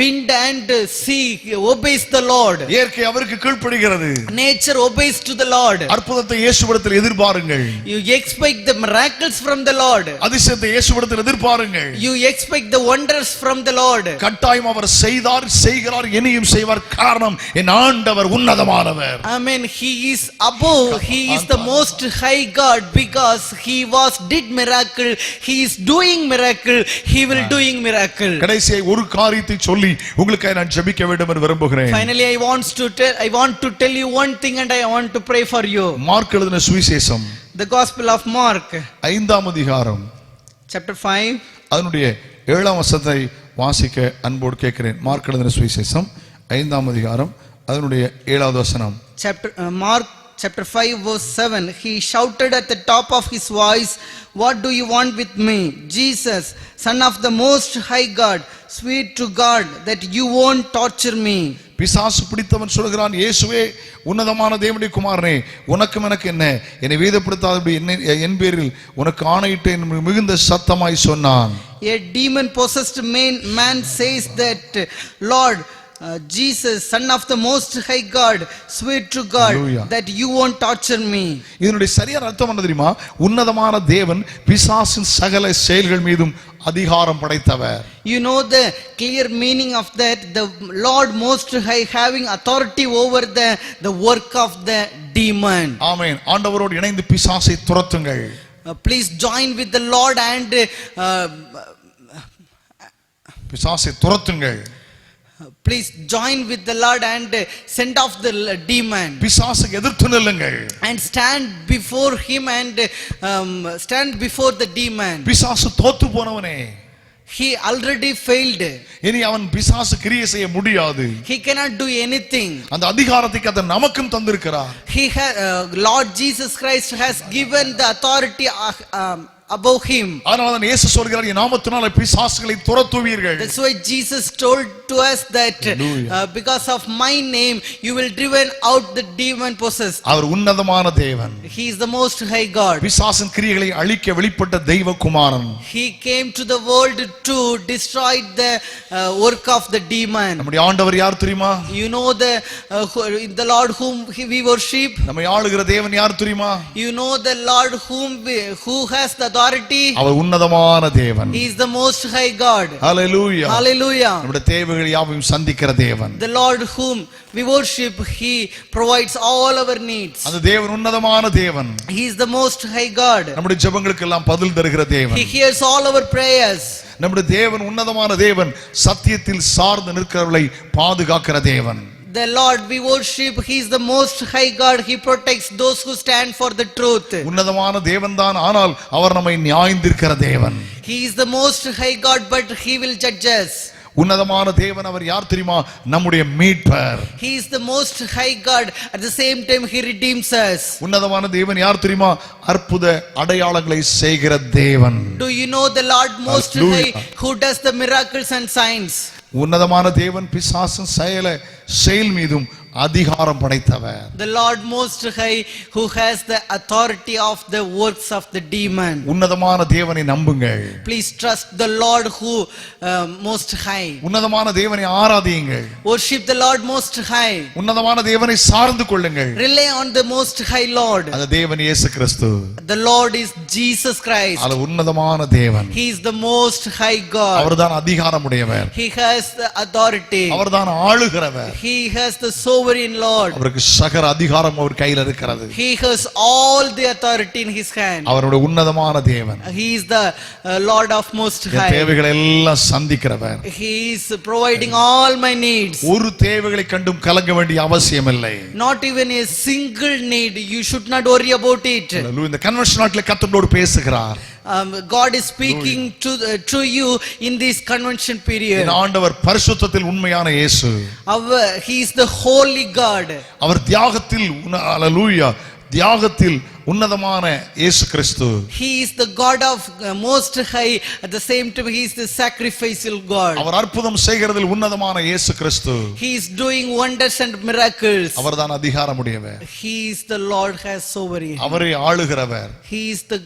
wind and sea obeys the Lord. இயற்கை அவருக்கு கீழ்ப்படிகிறது. Nature obeys to the Lord. அற்புதத்தை இயேசுவிடத்தில் எதிர்பாருங்கள். You expect the miracles from the Lord. அதிசயத்தை இயேசுவிடத்தில் எதிர்பாருங்கள். You expect the wonders from the Lord. கட்டாயம் அவர் செய்கிறார் இனியும் செய்வார். காரணம் என் ஆண்டவர் உன்னதமானவர். I mean, he is above, he is the most high God, because he did miracle, he is doing miracle, he will doing miracle. கடைசியாக ஒரு காரியத்தை சொல்லி உங்களுக்காக நான் ஜெபிக்க வேண்டும் என்று விரும்புகிறேன். Finally, I want to tell you one thing, and I want to pray for you. Mark எழுதின சுவிசேஷம், The Gospel of Mark, 5ஆம் அதிகாரம், chapter 5, அதனுடைய 7ஆம் வசனத்தை வாசிக்க அன்போடு கேட்கிறேன். மார்க் எழுதின சுவிசேஷம் 5ஆம் அதிகாரம், அதனுடைய 7வது வசனம். Mark chapter 5 verse 7, he shouted at the top of his voice, "What do you want with me, Jesus, Son of the Most High God? Swear to God that you won't torture me." பிசாசு பிடித்தவன் சொல்கிறான், இயேசுவே உன்னதமான தேவனுடைய குமாரனே, உனக்கும் எனக்கு என்ன? என்னை வேதப்படுத்தாதபடி என் பேரில் உனக்கு ஆணையிட்டு மிகுந்த சத்தமாய் சொன்னான். A demon possessed man says that, "Lord Jesus, Son of the Most High God, swear to God Hallelujah. that you won't torture me." இதனுடைய சரியான அர்த்தம் என்ன தெரியுமா? உன்னதமான தேவன் பிசாசின் சகல செயல்கள் மீதும் அதிகாரம் படைத்தவர். You know the clear meaning of that, the Lord Most High having authority over the work of the demon. ஆமென். ஆண்டவரோடு இணைந்து பிசாசை துரத்துங்கள். Please join with the Lord and பிசாசை துரத்துங்கள். please join with the Lord and send off the demon. பிசாசுக்கு எதிர்த்து நில்லுங்கள். And stand before him and stand before the demon. பிசாசு தோத்து போனவனே, He already failed. இனி அவன் பிசாசு கிரியை செய்ய முடியாது. He cannot do anything. அந்த அதிகாரத்தை கர்த்தர் நமக்கும் தந்திருக்கிறார். Lord Jesus Christ has given the authority above him. அதனால தான் இயேசு சொல்கிறார், என் நாமத்தினாலே பிசாசுகளை துரத்துவீர்கள். That's why Jesus told to us that because of my name you will driven out the demon possessed. அவர் உன்னதமான தேவன். He is the most high God. பிசாசின் கிரியைகளை அழிக்க வெளிப்பட்ட தெய்வ குமாரன். He came to the world to destroy the work of the demon. நம்முடைய ஆண்டவர் யார் தெரியுமா? You know the Lord whom we worship. நம்மை ஆளுகிற தேவன் யார் தெரியுமா? You know the Lord who has the authority. அவர் உன்னதமான தேவன். He is the most high God. Hallelujah. Hallelujah. நம்முடைய தேவைகள் யாவையும் சந்திக்கிற தேவன். The Lord whom we worship, he provides all our needs. அந்த தேவன் உன்னதமான தேவன். He is the most high God. நம்முடைய ஜெபங்களுக்கு எல்லாம் பதில் தருகிற தேவன். He hears all our prayers. நம்முடைய தேவன் உன்னதமான தேவன். சத்தியத்தில் சார்ந்து நிற்கிறவர்களை பாதுகாக்கிற தேவன். The Lord we worship, he is the most high God. He protects those who stand for the truth. உன்னதமான தேவன் தான், ஆனால் அவர் நம்மை நியாயந்திருக்கிற தேவன். He is the most high God, but he will judge us. உன்னதமான தேவன் அவர் யார் தெரியுமா? நம்முடைய மீட்பர். He is the most high God, at the same time he redeems us. உன்னதமான தேவன் யார் தெரியுமா? அற்புத அடையாளங்களை செய்கிற தேவன். Do you know the Lord most high who does the miracles and signs? உன்னதமான தேவன் பிசாசின் செயலை செயல் மீதும் அதிகாரம் படைத்தவர். The Lord Most High, who has the authority of the works of the demon. உன்னதமான தேவனை நம்புங்கள். Please trust the Lord who Most High. உன்னதமான தேவனை ஆராதியுங்கள். Worship the Lord Most High. உன்னதமான தேவனை சார்ந்து கொள்ளுங்கள். Rely on the Most High Lord. அந்த தேவன் இயேசு கிறிஸ்து. The Lord is Jesus Christ. அது உன்னதமான தேவன். He is the Most High God. அவர்தான் அதிகாரமுடையவர். He has the authority. அவர்தான் ஆளுகிறவர். He has the sovereign Lord. அவருக்கு சகல அதிகாரம் அவர் கையில் இருக்கிறது. He has all the authority in his hand. அவருடைய உன்னதமான தேவன். He is the Lord of Most N High. தேவைகளை எல்லாம் சந்திக்கிறவர். He is providing all my needs. ஒரு தேவைகளை கண்டும் கலங்க வேண்டிய அவசியம் இல்லை. Not even a single need. You should not worry about it. இந்த கன்வென்ஷன் நாட்டில் கர்த்தரோடு பேசுகிறார். God is speaking to you in this convention period. என் ஆண்டவர் பரிசுத்தத்தில் உண்மையான இயேசு. He is the holy God. அவர் தியாகத்தில் அல்லேலூயா தியாகத்தில் உன்னதமான இயேசு கிறிஸ்து. He is the God of Most High. At the same time, He is the sacrificial God. அவர் அற்புதம் செய்கிறதில் உன்னதமான இயேசு கிறிஸ்து. He is doing wonders and miracles. அவர்தான் அதிகாரமுடையவர். He is the Lord has sovereign. அவரே ஆளுகிறவர். He is the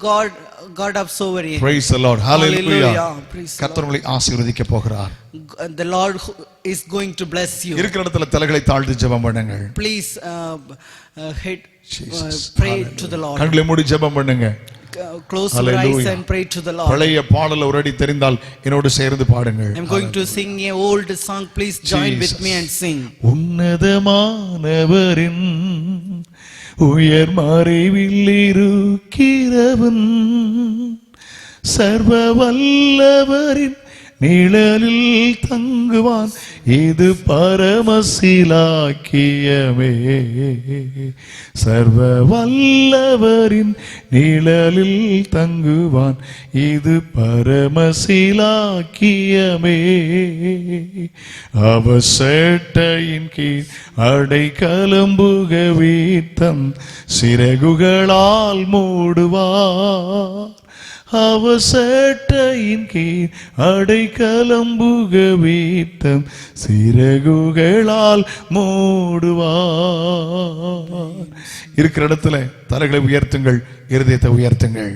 God of sovereign. Praise the Lord. Hallelujah. Praise the கர்த்தர் உங்களை ஆசீர்வதிக்க போகிறார். The Lord is going to bless you. இருக்கிற இடத்துல தலைகளை தாழ்த்தி ஜெபம் பண்ணுங்கள். Please pray to the Lord. கண்களை மூடி ஜெபம் பண்ணுங்க. Close your eyes and pray to the Lord. பழைய பாடல் ஒரு அடி தெரிந்தால் என்னோடு சேர்ந்து பாடுங்கள். I'm going to sing a old song. Please join with me and sing. உன்னதமானவரின் உயர் மறைவில் இருக்கிறவன் சர்வ வல்லவரின் நிழலில் தங்குவான் இது பரமசிலாக்கியமே சர்வ வல்லவரின் நிழலில் தங்குவான் இது பரமசிலாக்கியமே அவர் சேட்டையின் கீழ் அடைக்கலம்புக வீத்தம் சிறகுகளால் மூடுவார் அவர் சேட்டையின் கீழ் அடைக்கலம்புக வீத்தம் சிறகுகளால் மூடுவார். இருக்கிற இடத்துல தலைகளை உயர்த்துங்கள், இருதயத்தை உயர்த்துங்கள்.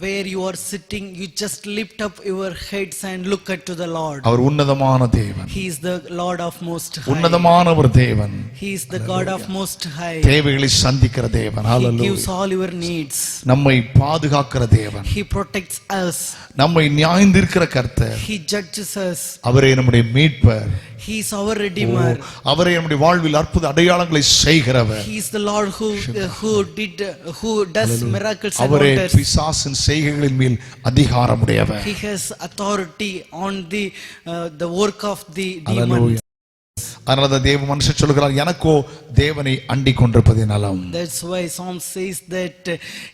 Where you are sitting, you just lift up your heads and look at to the Lord. அவர் உன்னதமான தேவன். He is the Lord of Most High. உன்னதமானவர் தேவன். He is the God of Most High. தேவைகளை சந்திக்கிற தேவன். He hallelujah. gives all your needs. நம்மை பாதுகாக்கிற தேவன். He protects us. நம்மை நியாயந்தீர்க்கிற கர்த்தர். He judges us. அவரே நம்முடைய மீட்பர். He is our Redeemer. அவரே நம்முடைய வாழ்வில் அற்புத அடையாளங்களை செய்கிறவர். He is the Lord who does miracles and அவரே wonders. பிசாசின் செய்கைகளின் மேல் அதிகாரமுடையவர். He has authority on the work of the demons. அதனால தேவ மனுஷன் சொல்கிறார், எனக்கோ தேவனை அண்டிக் கொண்டிருப்பதே நலம். That's why Psalm says that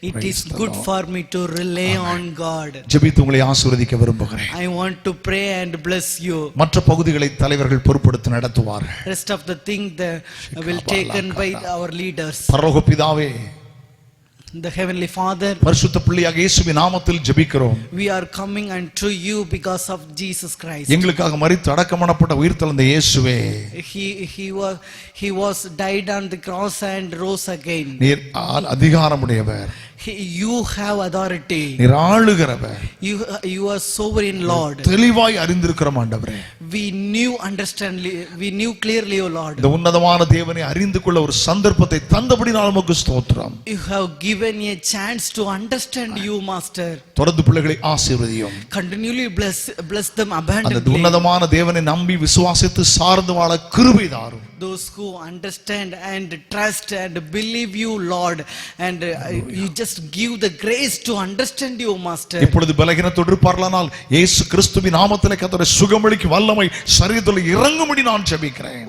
it is good for me to rely on God. ஜெபித்து உங்களை ஆசீர்வதிக்க விரும்புகிறேன். I want to pray and bless you. மற்ற பகுதிகளை தலைவர்கள் பொறுப்பெடுத்து நடத்துவார்கள். Rest of the thing will taken by our leaders. பரலோக பிதாவே, The Heavenly Father, பரிசுத்த பிள்ளையாக இயேசுவின் நாமத்தில் ஜெபிக்கிறோம். we are coming unto you because of Jesus Christ. எங்களுக்காக மரித்து அடக்கமணப்பட்ட உயிர்த்தெழுந்த இயேசுவே, he was died on the cross and rose again. நீர் அதிகாரமுடையவர். You have authority. நீர் ஆளுகிறவர். You are sovereign Lord. தெளிவாய் அறிந்திருக்கிறோம் ஆண்டவரே. We knew clearly, O Lord. இந்த உன்னதமான தேவனை அறிந்து கொள்ள ஒரு சந்தர்ப்பத்தை தந்தபடியால் உமக்கு ஸ்தோத்திரம். You have given a chance to understand you, Master. தொடர்ந்து பிள்ளைகளை ஆசீர்வதியும். Continually bless them அந்த abundantly. உன்னதமான தேவனை நம்பி விசுவாசித்து சார்ந்து வாழ கிருபை தாரும். Those who understand and trust and believe you, Lord, and you just give the grace to understand you, Master. இப்பொழுது பலகீனத்தோடு இருப்பார்களானால் இயேசு கிறிஸ்துவின் நாமத்திலே கர்த்தருடைய சுகமளிக்கும் வல்லமை சரீரத்தில் இறங்கும்படி நான் ஜெபிக்கிறேன்.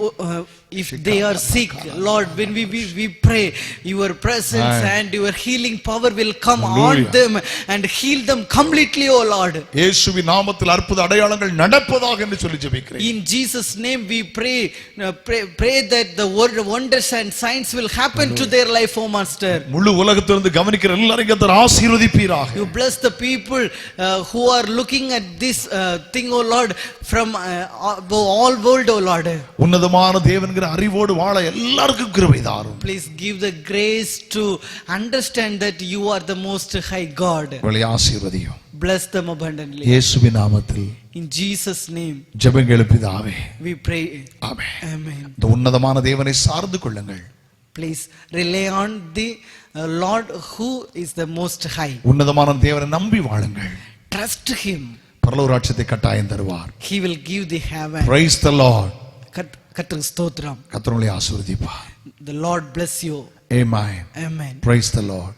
If they are sick, Lord, when we pray, your presence and your healing power will come Hallelujah. on them and heal them completely, O Lord. இயேசுவின் நாமத்தில் அற்புத அடையாளங்கள் நடப்பதாக என்று சொல்லி ஜெபிக்கிறேன். In Jesus' name we pray that the wonders and signs will happen to their life, O Master. முழு உலகத்திலிருந்து கவனிக்கிற எல்லாரையும் கர்த்தர் ஆசீர்வதிப்பீராக. You bless the people who are looking at this thing, O Lord, from all world, O Lord. உன்னதமான தேவன்கிற அறிவோடு வாழ எல்லாருக்கும் கிருபை தாரும். Please give the grace to understand that you are the most high God. உங்களை ஆசீர்வதியும். Bless them abundantly. இயேசுவின் நாமத்தில் In Jesus' name ஜெபங்கள் பிதாவே. we pray. ஆமென். Amen. இந்த உன்னதமான தேவனை சார்ந்து கொள்ளுங்கள். Please rely on the Lord who is the most high. உன்னதமான தேவனை நம்பி வாழுங்கள். Trust him. பரலோக ராஜ்யத்தை கட்டாயம் தருவார். He will give the heaven. Praise the Lord. கர்த்தர் ஸ்தோத்திரம். கர்த்தர் உங்களை ஆசீர்வதிப்பார். The Lord bless you. Amen. Amen. Praise the Lord.